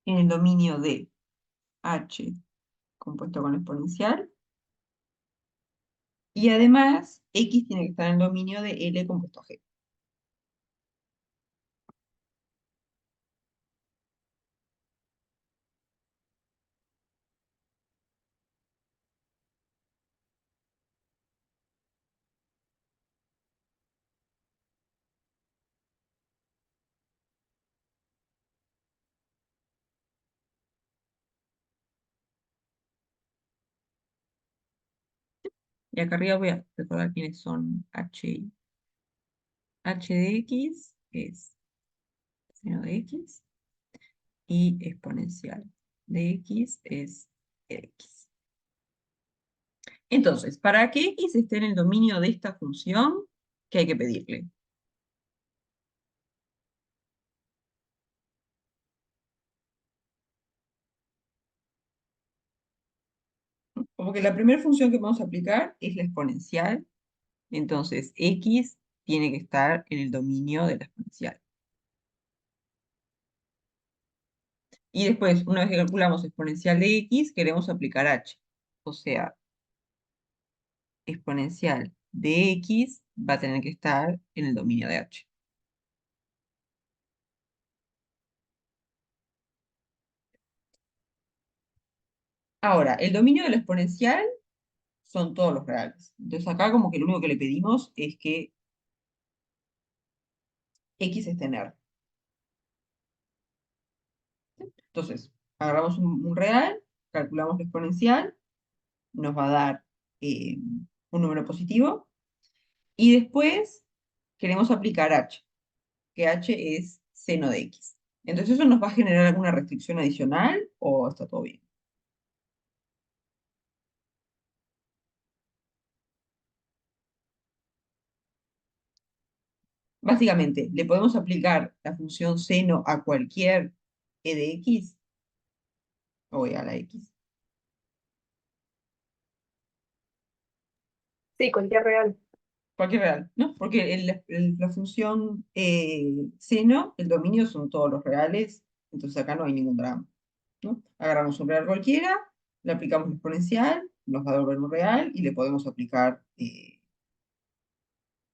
en el dominio de h compuesto con exponencial, y además x tiene que estar en el dominio de L compuesto a G. Y acá arriba voy a recordar quiénes son h y h de x es seno de x, y exponencial de x es x. Entonces, para que x esté en el dominio de esta función, ¿qué hay que pedirle? Como que la primera función que vamos a aplicar es la exponencial, entonces x tiene que estar en el dominio de la exponencial. Y después, una vez que calculamos exponencial de x, queremos aplicar h. O sea, exponencial de x va a tener que estar en el dominio de h. Ahora, el dominio de la exponencial son todos los reales. Entonces acá como que lo único que le pedimos es que x esté en R. Entonces, agarramos un real, calculamos la exponencial, nos va a dar un número positivo, y después queremos aplicar h, que h es seno de x. Entonces, ¿eso nos va a generar alguna restricción adicional o está todo bien? Básicamente, le podemos aplicar la función seno a cualquier e de x o e a la x. Sí, cualquier real. Cualquier real, ¿no? Porque la función seno, el dominio son todos los reales, entonces acá no hay ningún drama, ¿no? Agarramos un real cualquiera, le aplicamos la exponencial, nos va a devolver un real y le podemos aplicar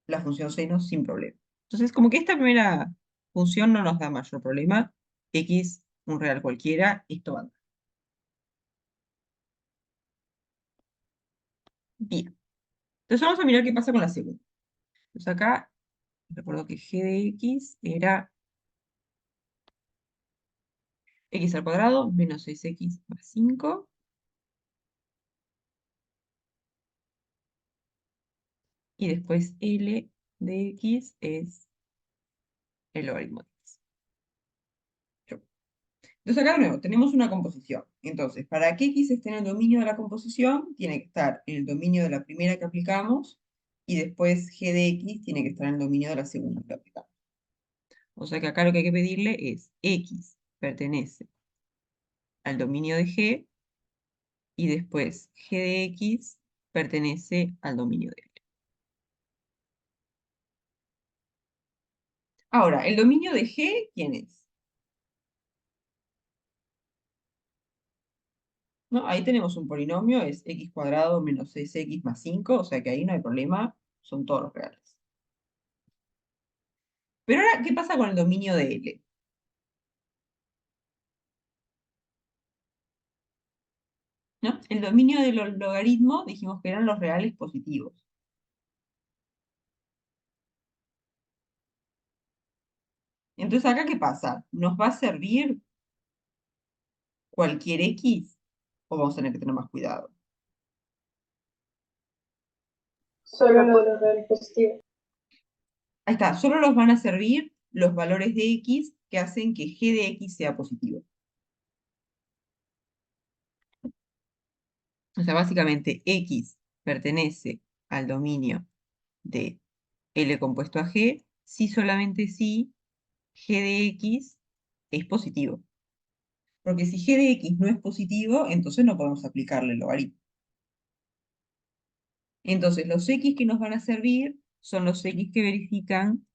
la función seno sin problema. Entonces, como que esta primera función no nos da mayor problema, x, un real cualquiera, esto va a andar. Bien, entonces vamos a mirar qué pasa con la segunda. Entonces acá, recuerdo que g de x era x al cuadrado menos 6x más 5. Y después L de x es el logaritmo de x. Yo. Entonces acá de nuevo tenemos una composición. Entonces, para que x esté en el dominio de la composición, tiene que estar en el dominio de la primera que aplicamos, y después g de x tiene que estar en el dominio de la segunda que aplicamos. O sea que acá lo que hay que pedirle es x pertenece al dominio de g, y después g de x pertenece al dominio de L. Ahora, el dominio de g, ¿quién es? ¿No? Ahí tenemos un polinomio, es x cuadrado menos 6x más 5, o sea que ahí no hay problema, son todos los reales. Pero ahora, ¿qué pasa con el dominio de L? ¿No? El dominio del logaritmo dijimos que eran los reales positivos. Entonces, ¿acá qué pasa? ¿Nos va a servir cualquier x o vamos a tener que tener más cuidado? Solo los reales positivos. Ahí está, solo nos van a servir los valores de x que hacen que g de x sea positivo. O sea, básicamente x pertenece al dominio de L compuesto a G, si solamente si G de X es positivo. Porque si G de X no es positivo, entonces no podemos aplicarle el logaritmo. Entonces, los X que nos van a servir son los X que verifican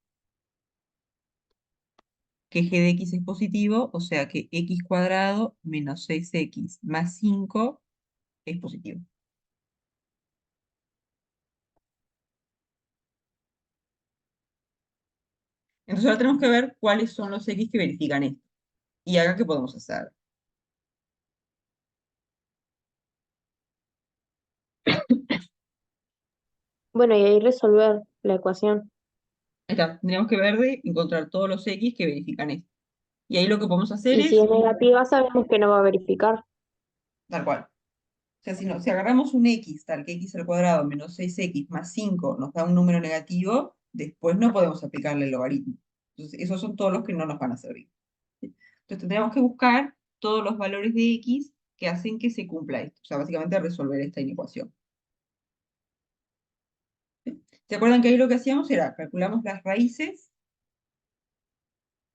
que G de X es positivo, o sea que X cuadrado menos 6x más 5 es positivo. Entonces ahora tenemos que ver cuáles son los X que verifican esto. Y acá, ¿qué podemos hacer? Bueno, y ahí resolver la ecuación. Ahí está, tendríamos que ver de encontrar todos los X que verifican esto. Y ahí lo que podemos hacer Y si es, es negativa, sabemos que no va a verificar. tal cual. O sea, si agarramos un x tal que x al cuadrado menos 6x más 5 nos da un número negativo, después no podemos aplicarle el logaritmo. Entonces, esos son todos los que no nos van a servir. Entonces tendríamos que buscar todos los valores de x que hacen que se cumpla esto. O sea, básicamente resolver esta inecuación. ¿Se acuerdan que ahí lo que hacíamos era calculamos las raíces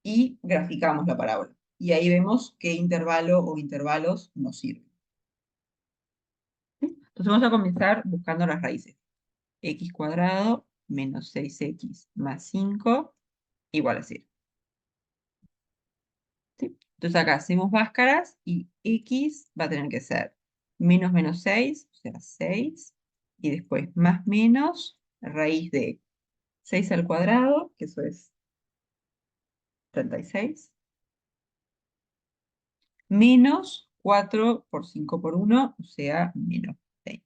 y graficamos la parábola? Y ahí vemos qué intervalo o intervalos nos sirven. Entonces vamos a comenzar buscando las raíces. X cuadrado menos 6x más 5 igual a 0. ¿Sí? Entonces acá hacemos báscaras y x va a tener que ser menos menos 6, o sea 6, y después más menos raíz de 6 al cuadrado, que eso es 36, menos 4 por 5 por 1, o sea menos 6.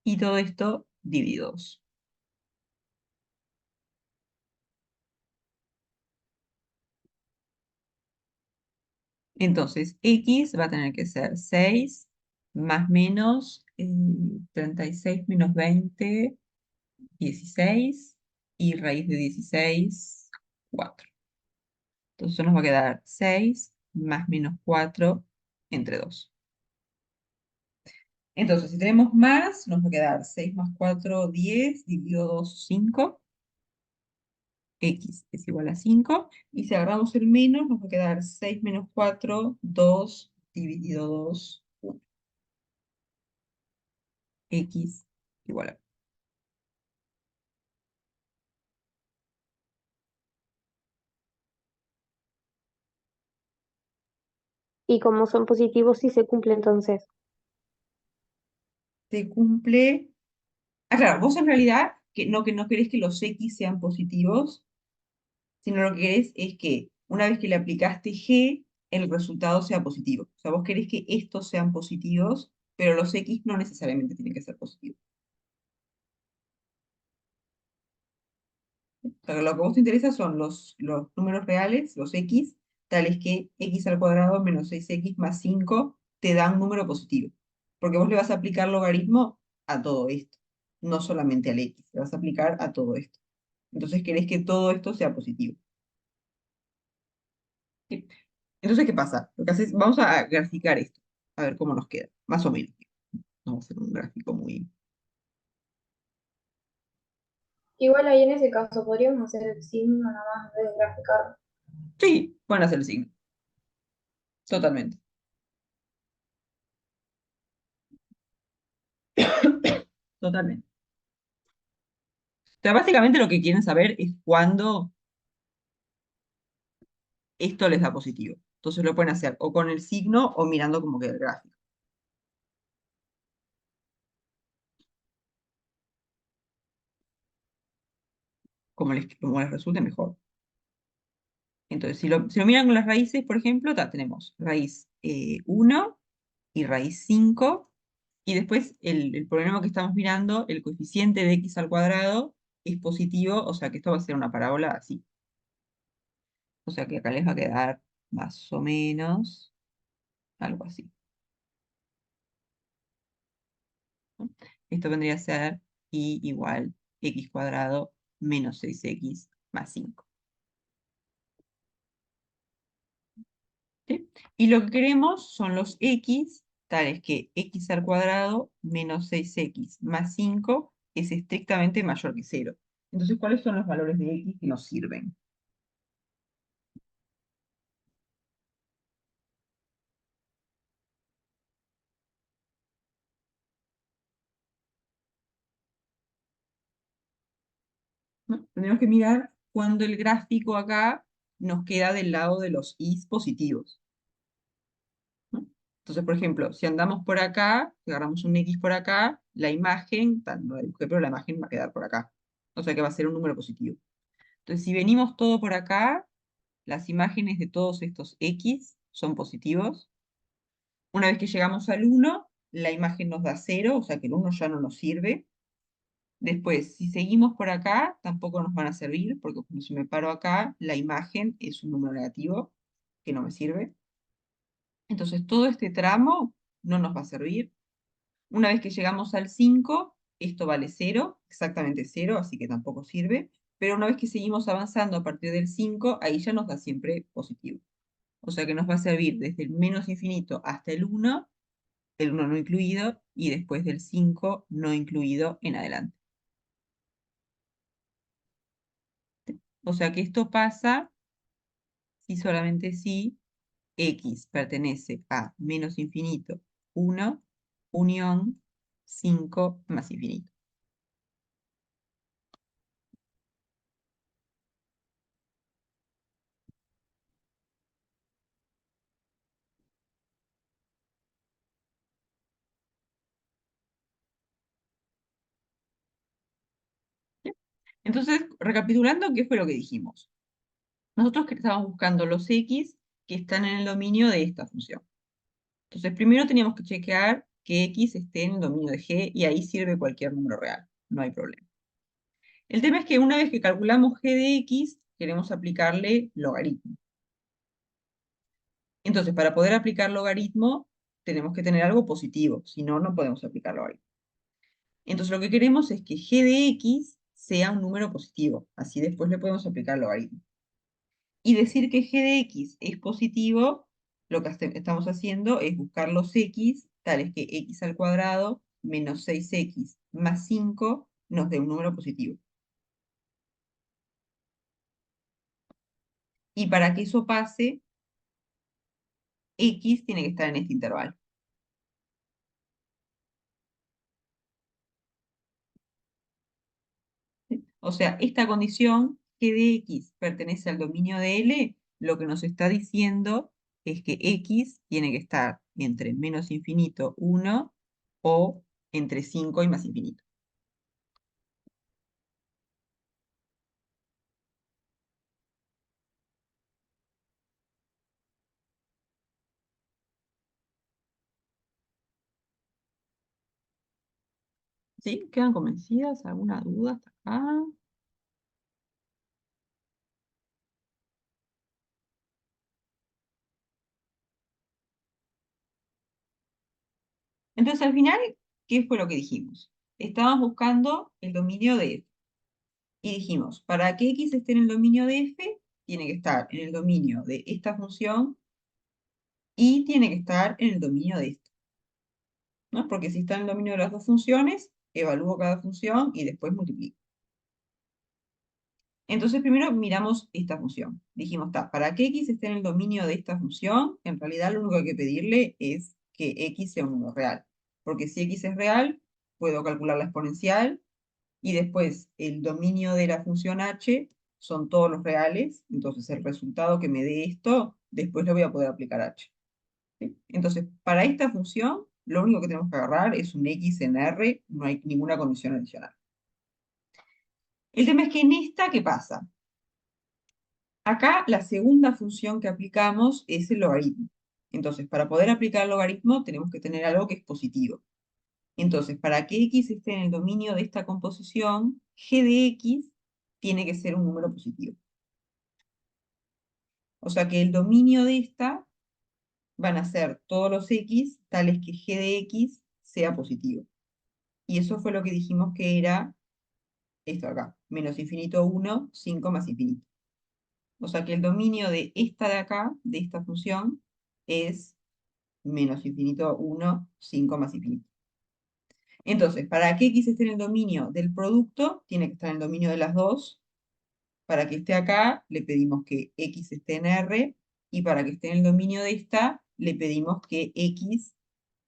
Y todo esto dividido 2. Entonces, x va a tener que ser 6 más menos 36 menos 20, 16, y raíz de 16, 4. Entonces eso nos va a quedar 6 más menos 4 entre 2. Entonces, si tenemos más, nos va a quedar 6 más 4, 10, dividido 2, 5. X es igual a 5. Y si agarramos el menos, nos va a quedar 6 menos 4, 2, dividido 2, 1. X igual a. Y como son positivos, sí se cumple entonces. Se cumple. Ah, claro, vos en realidad que no querés que los X sean positivos, sino lo que querés es que una vez que le aplicaste G, el resultado sea positivo. O sea, vos querés que estos sean positivos, pero los X no necesariamente tienen que ser positivos. O sea, lo que a vos te interesa son los números reales, los X, tales que X al cuadrado menos 6x más 5 te da un número positivo. Porque vos le vas a aplicar logaritmo a todo esto, no solamente al X, le vas a aplicar a todo esto. Entonces querés que todo esto sea positivo. ¿Sí? Entonces, ¿qué pasa? Lo que haces, vamos a graficar esto, a ver cómo nos queda, más o menos. Vamos a hacer un gráfico muy... Igual ahí en ese caso podríamos hacer el signo nada más en vez de graficar. Sí, pueden hacer el signo, totalmente. Totalmente. O sea, básicamente lo que quieren saber es cuándo esto les da positivo. Entonces lo pueden hacer o con el signo o mirando cómo queda el gráfico, como les resulte mejor. Entonces, si lo miran con las raíces, por ejemplo, tenemos raíz 1 y raíz 5. Y después el problema que estamos mirando, el coeficiente de x al cuadrado es positivo, o sea que esto va a ser una parábola así. O sea que acá les va a quedar más o menos algo así, ¿no? Esto vendría a ser y igual x cuadrado menos 6x más 5. ¿Sí? Y lo que queremos son los x, tales que x al cuadrado menos 6x más 5 es estrictamente mayor que 0. Entonces, ¿cuáles son los valores de x que nos sirven? ¿No? Tenemos que mirar cuando el gráfico acá nos queda del lado de los i's positivos, ¿no? Entonces, por ejemplo, si andamos por acá, si agarramos un x por acá, la imagen, no la dibujé, pero la imagen va a quedar por acá. O sea que va a ser un número positivo. Entonces, si venimos todo por acá, las imágenes de todos estos x son positivos. Una vez que llegamos al 1, la imagen nos da 0, o sea que el 1 ya no nos sirve. Después, si seguimos por acá, tampoco nos van a servir, porque como si me paro acá, la imagen es un número negativo que no me sirve. Entonces, todo este tramo no nos va a servir. Una vez que llegamos al 5, esto vale 0, exactamente 0, así que tampoco sirve. pero una vez que seguimos avanzando a partir del 5, ahí ya nos da siempre positivo. O sea que nos va a servir desde el menos infinito hasta el 1 no incluido, y después del 5 no incluido en adelante. O sea que esto pasa si solamente si x pertenece a menos infinito 1, unión 5 más infinito. ¿Sí? Entonces, recapitulando, ¿qué fue lo que dijimos? Nosotros que estábamos buscando los x que están en el dominio de esta función. Entonces, primero teníamos que chequear que x esté en el dominio de g, y ahí sirve cualquier número real, no hay problema. El tema es que una vez que calculamos g de x, queremos aplicarle logaritmo. Entonces, para poder aplicar logaritmo, tenemos que tener algo positivo, si no, no podemos aplicar logaritmo. Entonces, lo que queremos es que g de x sea un número positivo, así después le podemos aplicar logaritmo. Y decir que g de x es positivo, lo que estamos haciendo es buscar los x, tales que x al cuadrado menos 6x más 5 nos dé un número positivo. Y para que eso pase, x tiene que estar en este intervalo. O sea, esta condición, g de x pertenece al dominio de L, lo que nos está diciendo es que x tiene que estar entre menos infinito 1 o entre 5 y más infinito. ¿Sí? ¿Quedan convencidas? ¿Alguna duda hasta acá? Entonces, al final, ¿qué fue lo que dijimos? Estábamos buscando el dominio de f. Y dijimos, para que x esté en el dominio de f, tiene que estar en el dominio de esta función y tiene que estar en el dominio de esta, ¿no? Porque si está en el dominio de las dos funciones, evalúo cada función y después multiplico. Entonces, primero miramos esta función. Dijimos, para que x esté en el dominio de esta función, en realidad lo único que hay que pedirle es que x sea un número real. Porque si x es real, puedo calcular la exponencial, y después el dominio de la función h son todos los reales, entonces el resultado que me dé esto, después lo voy a poder aplicar a h. ¿Sí? Entonces, para esta función, lo único que tenemos que agarrar es un x en R, no hay ninguna condición adicional. El tema es que en esta, ¿qué pasa? Acá la segunda función que aplicamos es el logaritmo. Entonces, para poder aplicar el logaritmo, tenemos que tener algo que es positivo. Entonces, para que x esté en el dominio de esta composición, g de x tiene que ser un número positivo. O sea que el dominio de esta van a ser todos los x, tales que g de x sea positivo. Y eso fue lo que dijimos que era esto acá, menos infinito 1, 5 más infinito. O sea que el dominio de esta de acá, de esta función, es menos infinito 1, 5 más infinito. Entonces, para que x esté en el dominio del producto, tiene que estar en el dominio de las dos. Para que esté acá, le pedimos que x esté en R, y para que esté en el dominio de esta, le pedimos que x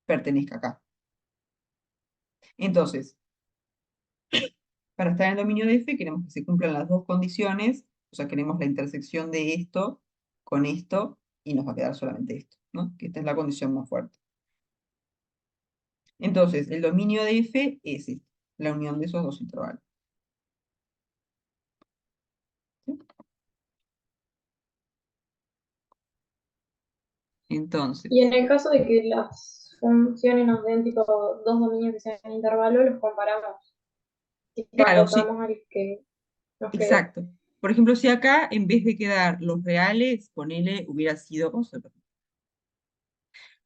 pertenezca acá. Entonces, para estar en el dominio de f, queremos que se cumplan las dos condiciones, o sea, queremos la intersección de esto con esto, y nos va a quedar solamente esto, ¿no? Que esta es la condición más fuerte. Entonces, el dominio de f es este, la unión de esos dos intervalos. ¿Sí? Y en Entonces, el caso de que las funciones nos den tipo dos dominios que sean intervalo, los comparamos y le claro, sí, agotamos al que nos quede. exacto. Por ejemplo, si acá, en vez de quedar los reales, ponele, hubiera sido,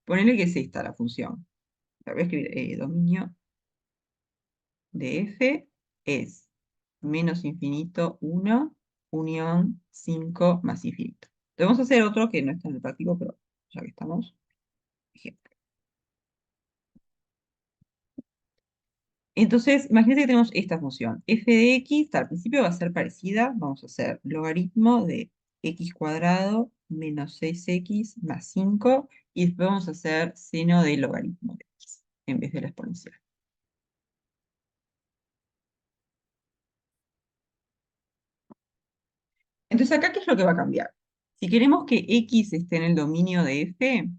ponele que es esta la función. La voy a escribir, dominio de f es menos infinito, 1, unión 5 más infinito. Vamos a hacer otro que no está en el práctico, pero ya que estamos, ejemplo. Entonces, imagínate que tenemos esta función. F de x, al principio va a ser parecida. Vamos a hacer logaritmo de x cuadrado menos 6x más 5. Y después vamos a hacer seno de logaritmo de x en vez de la exponencial. Entonces, acá, ¿qué es lo que va a cambiar? Si queremos que x esté en el dominio de f,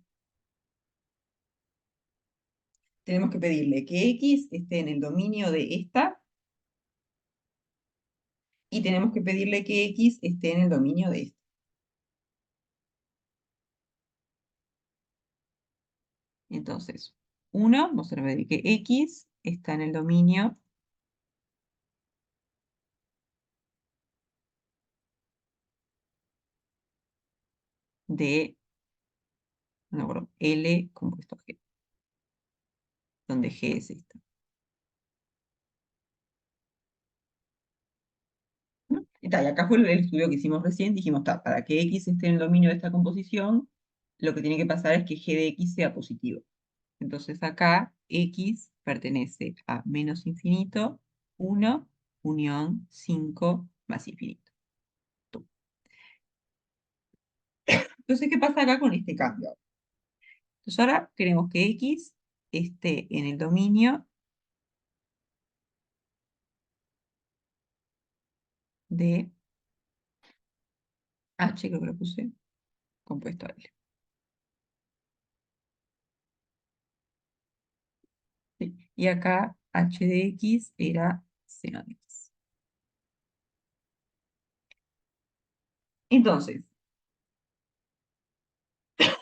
tenemos que pedirle que x esté en el dominio de esta y tenemos que pedirle que x esté en el dominio de esta. Entonces, uno, vamos a pedir que x está en el dominio de, no me acuerdo, L compuesto G, donde G es esta. ¿No? Y acá fue el estudio que hicimos recién, dijimos, para que x esté en el dominio de esta composición, lo que tiene que pasar es que G de x sea positivo. Entonces acá x pertenece a menos infinito, 1, unión 5 más infinito. Entonces, ¿qué pasa acá con este cambio? Entonces ahora queremos que x esté en el dominio de h, creo que lo puse, compuesto a L. ¿Sí? Y acá h de x era seno de x. Entonces,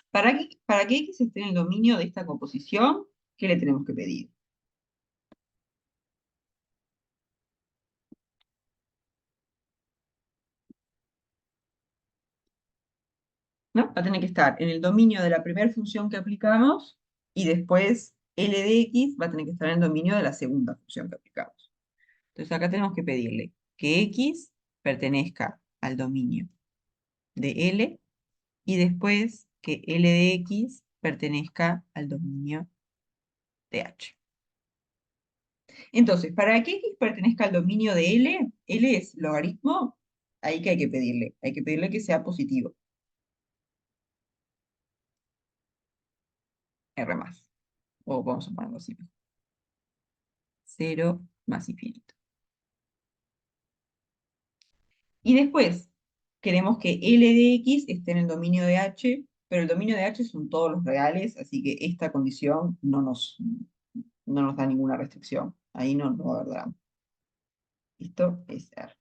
para que x esté en el dominio de esta composición, ¿qué le tenemos que pedir? ¿No? Va a tener que estar en el dominio de la primera función que aplicamos y después L de x va a tener que estar en el dominio de la segunda función que aplicamos. Entonces acá tenemos que pedirle que x pertenezca al dominio de L y después que L de x pertenezca al dominio de H. Entonces, para que x pertenezca al dominio de L, L es logaritmo, ahí que hay que pedirle que sea positivo, R más, o vamos a ponerlo así, 0 más infinito. Y después, queremos que L de x esté en el dominio de H, pero el dominio de H son todos los reales, así que esta condición no nos da ninguna restricción. Ahí no va a haber drama. Esto es R.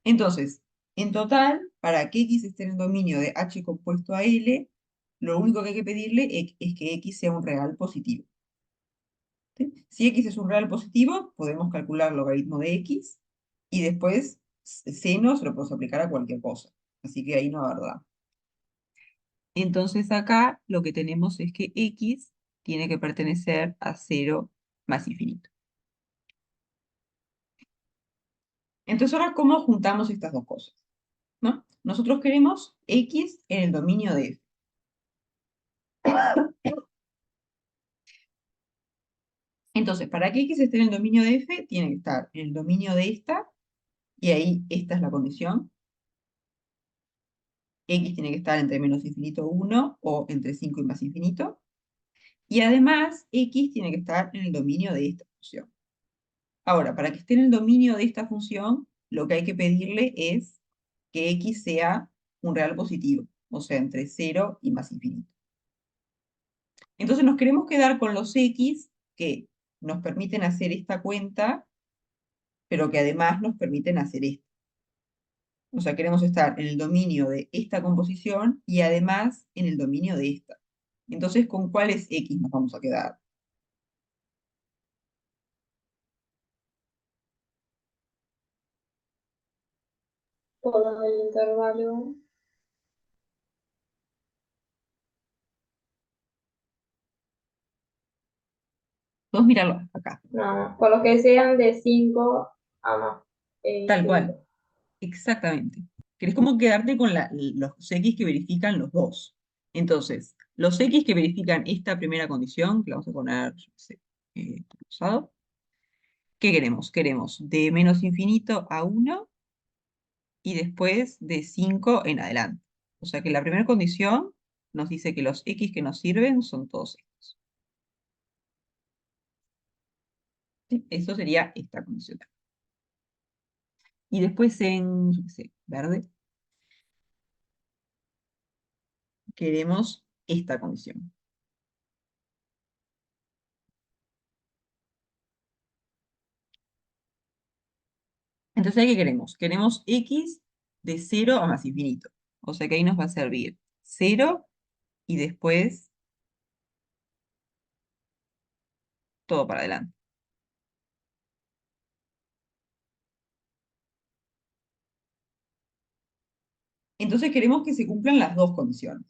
Entonces, en total, para que x esté en el dominio de H compuesto a L, lo único que hay que pedirle es que x sea un real positivo. ¿Sí? Si x es un real positivo, podemos calcular logaritmo de x y después seno se lo podemos aplicar a cualquier cosa. Así que ahí no va a haber drama. Entonces acá lo que tenemos es que x tiene que pertenecer a 0 más infinito. Entonces ahora, ¿cómo juntamos estas dos cosas? ¿No? Nosotros queremos x en el dominio de f. Entonces, para que x esté en el dominio de f, tiene que estar en el dominio de esta, y ahí esta es la condición. X tiene que estar entre menos infinito 1 o entre 5 y más infinito. Y además, x tiene que estar en el dominio de esta función. Ahora, para que esté en el dominio de esta función, lo que hay que pedirle es que x sea un real positivo, o sea, entre 0 y más infinito. Entonces nos queremos quedar con los x que nos permiten hacer esta cuenta, pero que además nos permiten hacer esto. O sea, queremos estar en el dominio de esta composición y además en el dominio de esta. Entonces, ¿con cuáles x nos vamos a quedar? Todo el intervalo. Podemos mirarlo acá. No, por los que sean de 5 Tal cual, exactamente. Querés como quedarte con los X que verifican los dos. Entonces, los X que verifican esta primera condición, que la vamos a poner, yo qué sé, rosado, ¿qué queremos? Queremos de menos infinito a uno y después de 5 en adelante. O sea que la primera condición nos dice que los X que nos sirven son todos estos. ¿Sí? Eso sería esta condición. Y después en, yo qué sé, verde, queremos esta condición. Entonces, ¿ahí qué queremos? Queremos X de 0 a más infinito. O sea que ahí nos va a servir 0 y después todo para adelante. Entonces queremos que se cumplan las dos condiciones.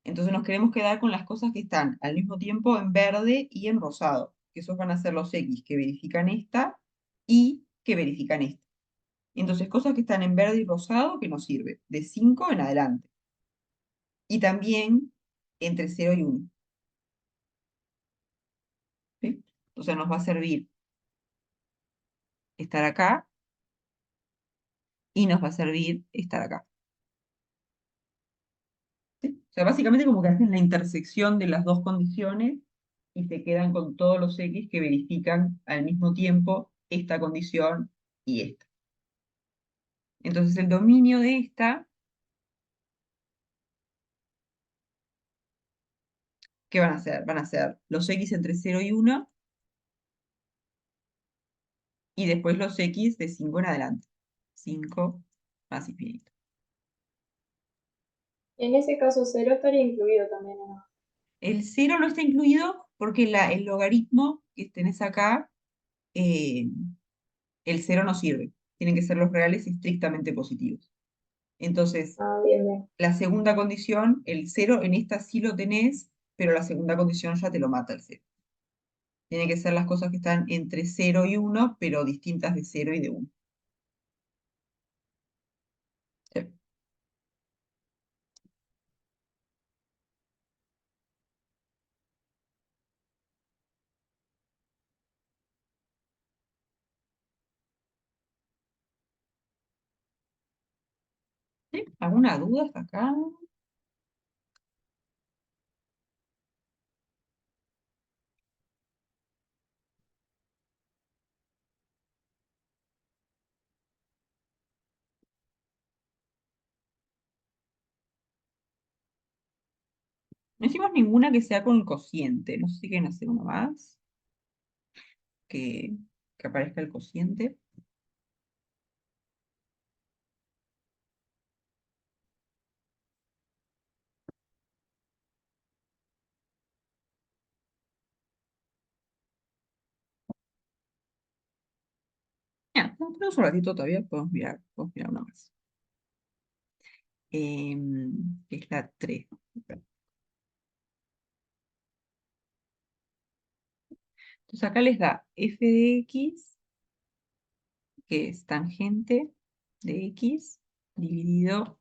Entonces nos queremos quedar con las cosas que están al mismo tiempo en verde y en rosado, que esos van a ser los X que verifican esta y que verifican esta. Entonces cosas que están en verde y rosado que nos sirve de 5 en adelante. Y también entre 0 y 1. ¿Sí? O sea, nos va a servir estar acá y nos va a servir estar acá. ¿Sí? O sea, básicamente como que hacen la intersección de las dos condiciones y se quedan con todos los X que verifican al mismo tiempo esta condición y esta. Entonces el dominio de esta, ¿qué van a hacer? Van a ser los X entre 0 y 1 y después los X de 5 en adelante. 5 más infinito. En ese caso, cero estaría incluido también, ¿o no? El 0 no está incluido porque el logaritmo que tenés acá, eh, el 0 no sirve. Tienen que ser los reales estrictamente positivos. Entonces, Ah, bien, bien. la segunda condición, el 0 en esta sí lo tenés, pero la segunda condición ya te lo mata el 0. Tienen que ser las cosas que están entre 0 y 1, pero distintas de 0 y de 1. ¿Sí? ¿Sí? ¿Alguna duda hasta acá? No hicimos ninguna que sea con cociente. No sé si quieren hacer una más, que, que aparezca el cociente. Ya, tenemos un ratito todavía, podemos mirar una más. Que es la 3. Entonces acá les da f de x, que es tangente de x, dividido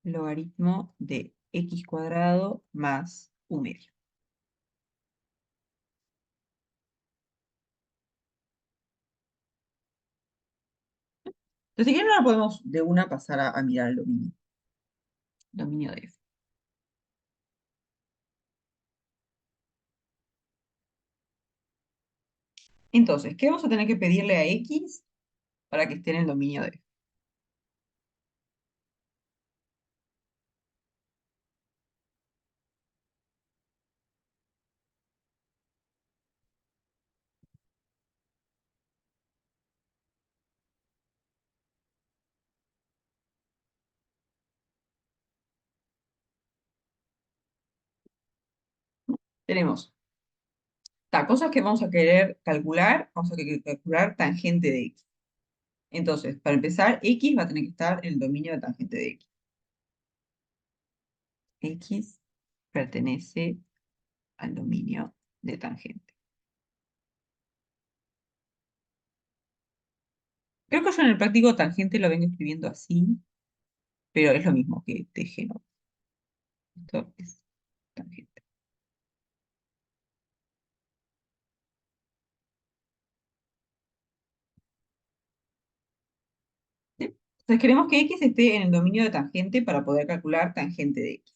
logaritmo de x cuadrado más u medio. Entonces, si quieren, ahora podemos de una pasar a mirar el dominio. Dominio de f. Entonces, ¿qué vamos a tener que pedirle a x para que esté en el dominio de f? Tenemos cosas que vamos a querer calcular, vamos a querer calcular tangente de x. Entonces, para empezar, x va a tener que estar en el dominio de tangente de x. X pertenece al dominio de tangente. Creo que yo en el práctico tangente lo vengo escribiendo así, pero es lo mismo que tejeno. Esto es tangente. ¿Sí? Entonces queremos que x esté en el dominio de tangente para poder calcular tangente de x.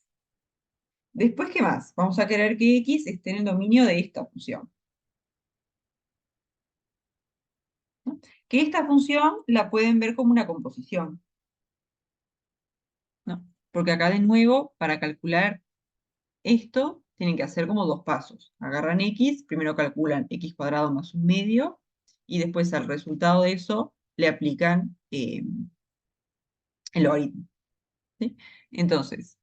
Después, ¿qué más? Vamos a querer que x esté en el dominio de esta función. ¿No? Que esta función la pueden ver como una composición, ¿no? Porque acá de nuevo, para calcular esto, tienen que hacer como dos pasos. Agarran x, primero calculan x cuadrado más un medio, y después al resultado de eso le aplican el logaritmo. ¿Sí? Entonces,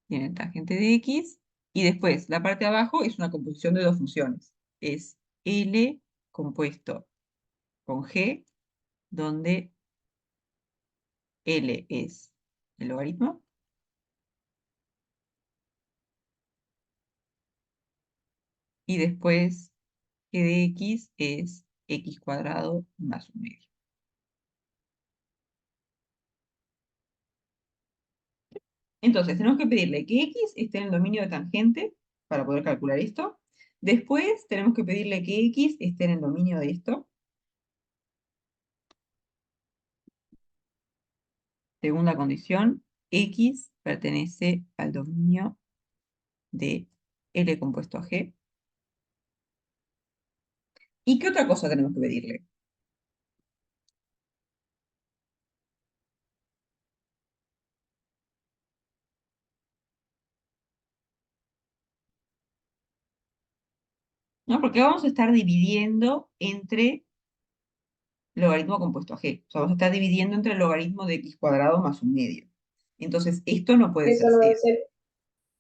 tienen tangente de x, y después la parte de abajo es una composición de dos funciones. Es L compuesto con G, donde L es el logaritmo, y después G de x es x cuadrado más un medio. Entonces, tenemos que pedirle que x esté en el dominio de tangente para poder calcular esto. Después, tenemos que pedirle que x esté en el dominio de esto. Segunda condición, x pertenece al dominio de L compuesto a G. ¿Y qué otra cosa tenemos que pedirle? ¿No? Porque vamos a estar dividiendo entre logaritmo compuesto a G. O sea, vamos a estar dividiendo entre el logaritmo de x cuadrado más un medio. Entonces, esto no puede ser Eso no debe cero. ser.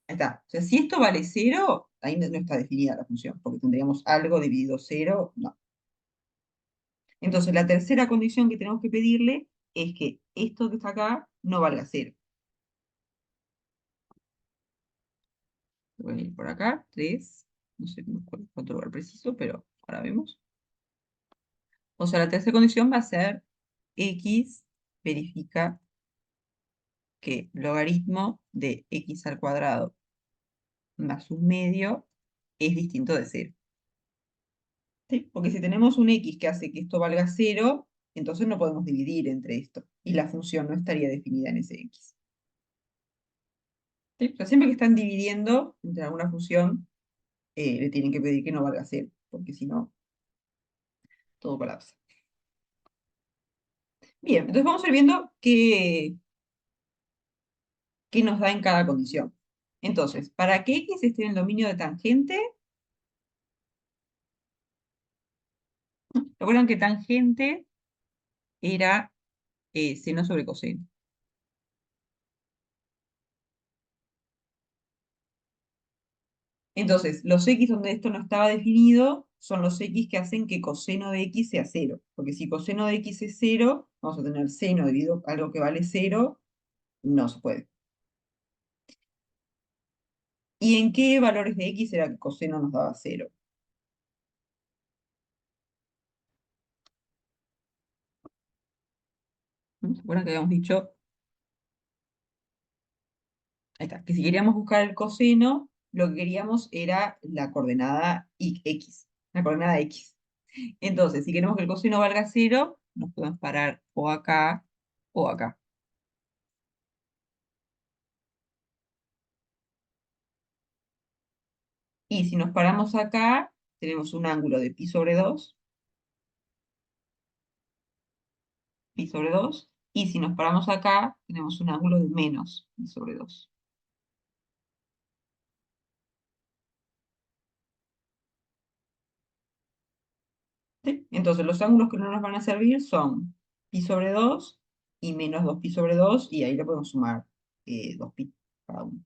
Ahí está. O sea, si esto vale cero, ahí no está definida la función, porque tendríamos algo dividido cero, no. Entonces, la tercera condición que tenemos que pedirle es que esto que está acá no valga cero. Voy a ir por acá, 3, no sé cuánto lugar preciso, pero ahora vemos. O sea, la tercera condición va a ser x verifica que logaritmo de x al cuadrado más un medio es distinto de cero. ¿Sí? Porque si tenemos un x que hace que esto valga cero, entonces no podemos dividir entre esto. Y la función no estaría definida en ese x. ¿Sí? O sea, siempre que están dividiendo entre alguna función, le tienen que pedir que no valga cero, porque si no, todo colapsa. Bien, entonces vamos a ir viendo qué nos da en cada condición. Entonces, para que x esté en el dominio de tangente, recuerdan que tangente era seno sobre coseno. Entonces, los x donde esto no estaba definido son los x que hacen que coseno de x sea cero. Porque si coseno de x es cero, vamos a tener seno dividido algo que vale cero, no se puede. ¿Y en qué valores de x era que coseno nos daba cero? ¿Se acuerdan que habíamos dicho? Ahí está, que si queríamos buscar el coseno, lo que queríamos era la coordenada x, la coordenada x. Entonces, si queremos que el coseno valga cero, nos podemos parar o acá o acá. Y si nos paramos acá, tenemos un ángulo de pi sobre 2, pi sobre 2. Y si nos paramos acá, tenemos un ángulo de menos pi sobre 2. ¿Sí? Entonces, los ángulos que no nos van a servir son pi sobre 2 y menos 2 pi sobre 2, y ahí le podemos sumar 2 pi cada uno.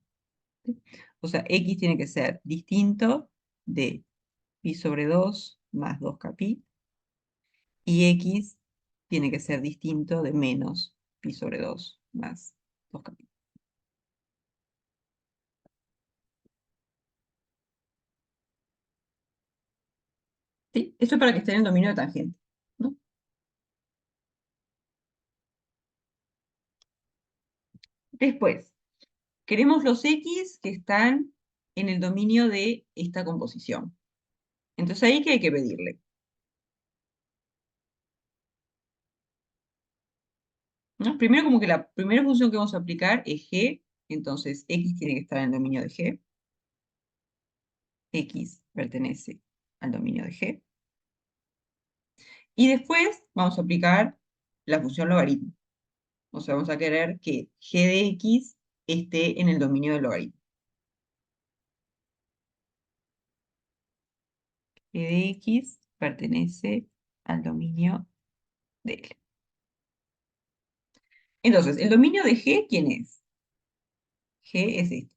¿Sí? O sea, x tiene que ser distinto de pi sobre 2 más 2k pi, y x tiene que ser distinto de menos pi sobre 2 más 2k pi. ¿Sí? Esto es para que esté en el dominio de tangente, ¿no? Después, queremos los x que están en el dominio de esta composición. Entonces, ahí, ¿qué hay que pedirle? ¿No? Primero, como que la primera función que vamos a aplicar es g, entonces x tiene que estar en el dominio de g. X pertenece al dominio de g. Y después vamos a aplicar la función logaritmo. O sea, vamos a querer que g de x esté en el dominio del logaritmo. G de x pertenece al dominio de L. Entonces, ¿el dominio de g quién es? G es este.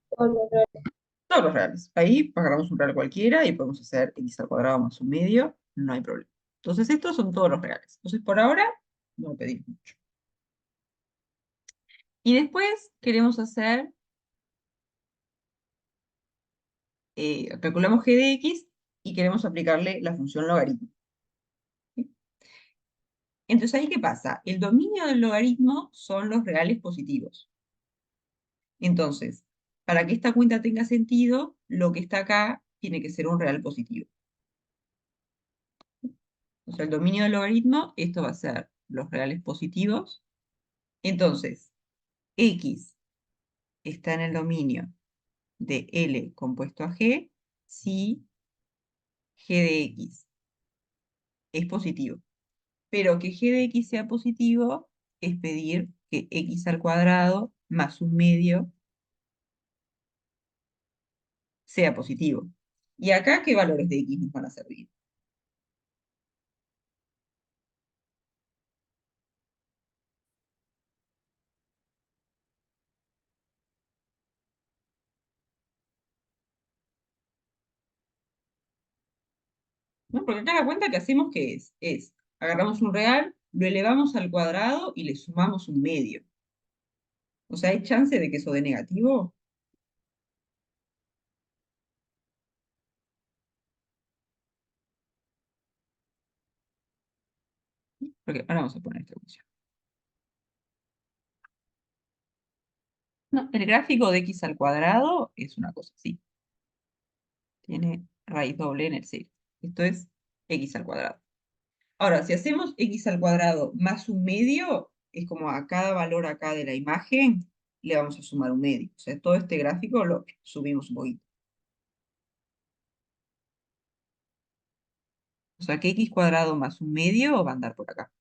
Todos los reales. Todos los reales. Ahí agarramos un real cualquiera y podemos hacer x al cuadrado más un medio, no hay problema. Entonces, estos son todos los reales. Entonces, por ahora, no pedimos mucho. Y después queremos hacer, calculamos g de x y queremos aplicarle la función logaritmo. ¿Sí? Entonces, ¿ahí qué pasa? El dominio del logaritmo son los reales positivos. Entonces, para que esta cuenta tenga sentido, lo que está acá tiene que ser un real positivo. O sea, el dominio del logaritmo, esto va a ser los reales positivos. Entonces, x está en el dominio de L compuesto a G si g de x es positivo. Pero que g de x sea positivo es pedir que x al cuadrado más un medio sea positivo. ¿Y acá qué valores de x nos van a servir? ¿No? Porque acá la cuenta que hacemos, ¿qué es? Es, agarramos un real, lo elevamos al cuadrado y le sumamos un medio. O sea, ¿hay chance de que eso dé negativo? Porque ahora vamos a poner esta función. No, el gráfico de x al cuadrado es una cosa así. Tiene raíz doble en el cero. Esto es x al cuadrado. Ahora, si hacemos x al cuadrado más un medio, es como a cada valor acá de la imagen le vamos a sumar un medio. O sea, todo este gráfico lo subimos un poquito. O sea, que x cuadrado más un medio va a andar por acá.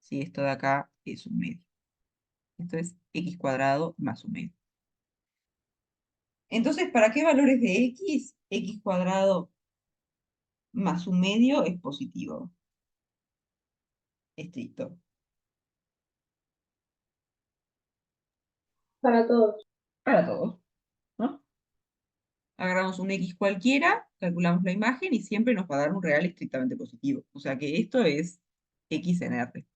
Si esto de acá es un medio. Esto es x cuadrado más un medio. Entonces, ¿para qué valores de x? X cuadrado más un medio es positivo. Estricto. Para todos. Para todos, ¿no? Agarramos un x cualquiera, calculamos la imagen y siempre nos va a dar un real estrictamente positivo. O sea que esto es x en R.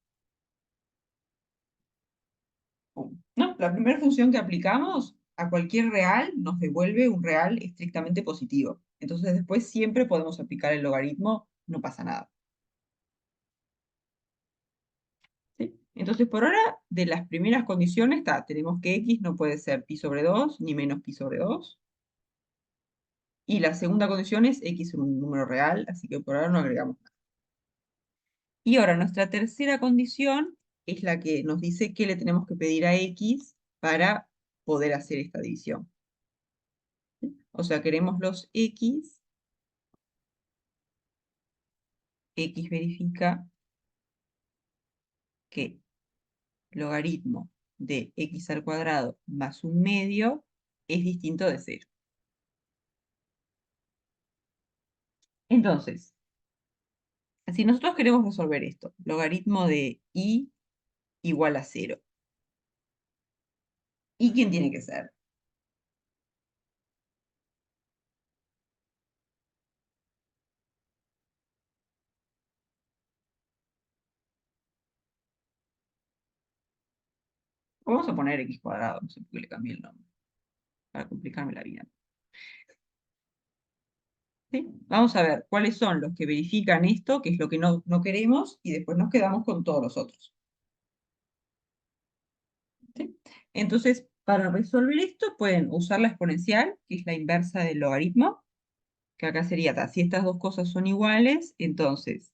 Pum. ¿No? La primera función que aplicamos a cualquier real nos devuelve un real estrictamente positivo. Entonces después siempre podemos aplicar el logaritmo, no pasa nada. ¿Sí? Entonces por ahora, de las primeras condiciones, tenemos que x no puede ser pi sobre 2 ni menos pi sobre 2. Y la segunda condición es x es un número real, así que por ahora no agregamos nada. Y ahora nuestra tercera condición es la que nos dice qué le tenemos que pedir a x para poder hacer esta división. O sea, queremos los x, x verifica que logaritmo de x al cuadrado más un medio es distinto de 0. Entonces, si nosotros queremos resolver esto, logaritmo de y igual a 0, ¿y quién tiene que ser? Vamos a poner x cuadrado, no sé por qué le cambié el nombre, para complicarme la vida. ¿Sí? Vamos a ver cuáles son los que verifican esto, que es lo que no queremos, y después nos quedamos con todos los otros. ¿Sí? Entonces, para resolver esto pueden usar la exponencial, que es la inversa del logaritmo, que acá sería, si estas dos cosas son iguales, entonces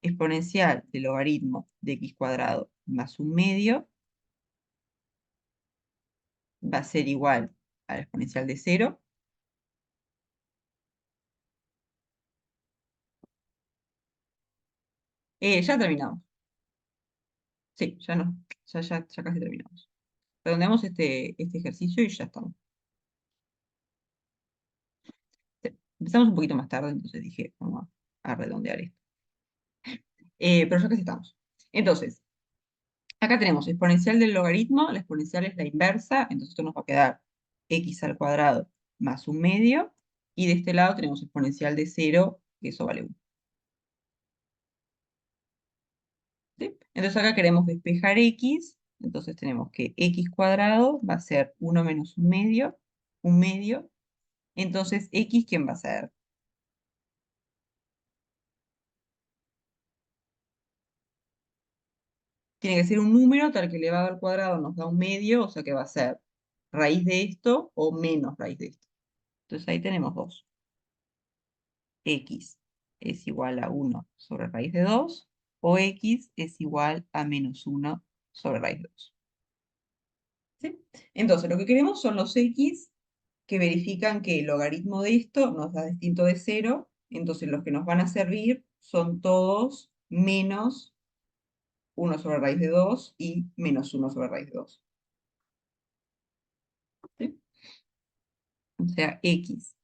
exponencial del logaritmo de x cuadrado más un medio va a ser igual a la exponencial de 0. Ya terminamos. Sí, ya no, ya casi terminamos. Redondeamos este ejercicio y ya estamos. Sí, empezamos un poquito más tarde, entonces dije, vamos a redondear esto. Pero ya casi estamos. Entonces, acá tenemos exponencial del logaritmo, la exponencial es la inversa, entonces esto nos va a quedar x al cuadrado más un medio, y de este lado tenemos exponencial de 0, que eso vale 1. ¿Sí? Entonces acá queremos despejar x, entonces tenemos que x cuadrado va a ser 1 menos un medio, entonces x, ¿quién va a ser? Tiene que ser un número tal que elevado al cuadrado nos da un medio, o sea que va a ser raíz de esto o menos raíz de esto. Entonces ahí tenemos 2. X es igual a 1 sobre raíz de 2, o x es igual a menos 1 sobre raíz de 2. ¿Sí? Entonces lo que queremos son los x que verifican que el logaritmo de esto nos da distinto de 0, entonces los que nos van a servir son todos menos 1 sobre raíz de 2 y menos 1 sobre raíz de 2. ¿Sí? O sea, x,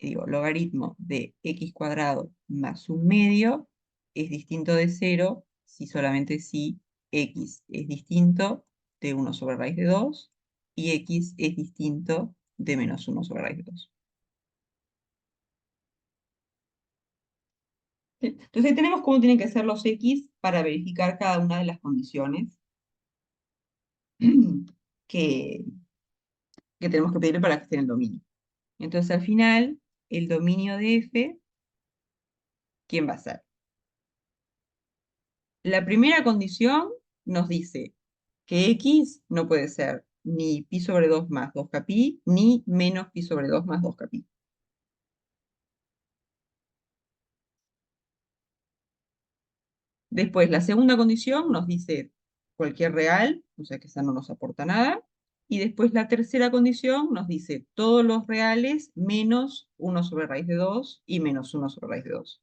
digo, logaritmo de x cuadrado más un medio es distinto de 0 si solamente si x es distinto de 1 sobre raíz de 2 y x es distinto de menos 1 sobre raíz de 2. ¿Sí? Entonces ahí tenemos cómo tienen que ser los x para verificar cada una de las condiciones que, que tenemos que pedir para que esté en el dominio. Entonces al final, el dominio de f, ¿quién va a ser? La primera condición nos dice que x no puede ser ni pi sobre 2 más 2kpi, ni menos pi sobre 2 más 2kpi. Después, la segunda condición nos dice cualquier real, o sea que esa no nos aporta nada. Y después la tercera condición nos dice todos los reales menos 1 sobre raíz de 2 y menos 1 sobre raíz de 2.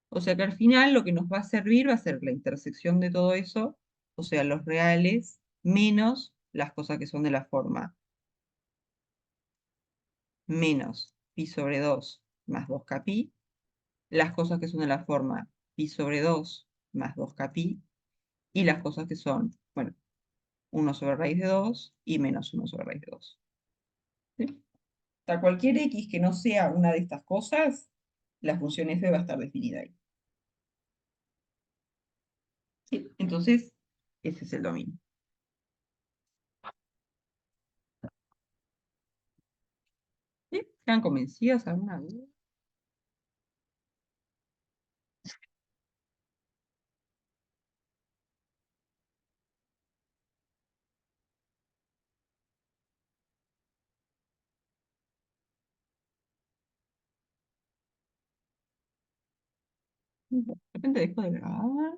O sea que al final lo que nos va a servir va a ser la intersección de todo eso, o sea, los reales menos las cosas que son de la forma menos pi sobre 2 más 2kpi, las cosas que son de la forma pi sobre 2 más 2kpi, y las cosas que son, bueno, 1 sobre raíz de 2 y menos 1 sobre raíz de 2. ¿Sí? O sea, cualquier x que no sea una de estas cosas, la función f va a estar definida ahí. ¿Sí? Entonces, ese es el dominio. ¿Sí? ¿Están convencidas? ¿Alguna duda? De repente dejo de grabar.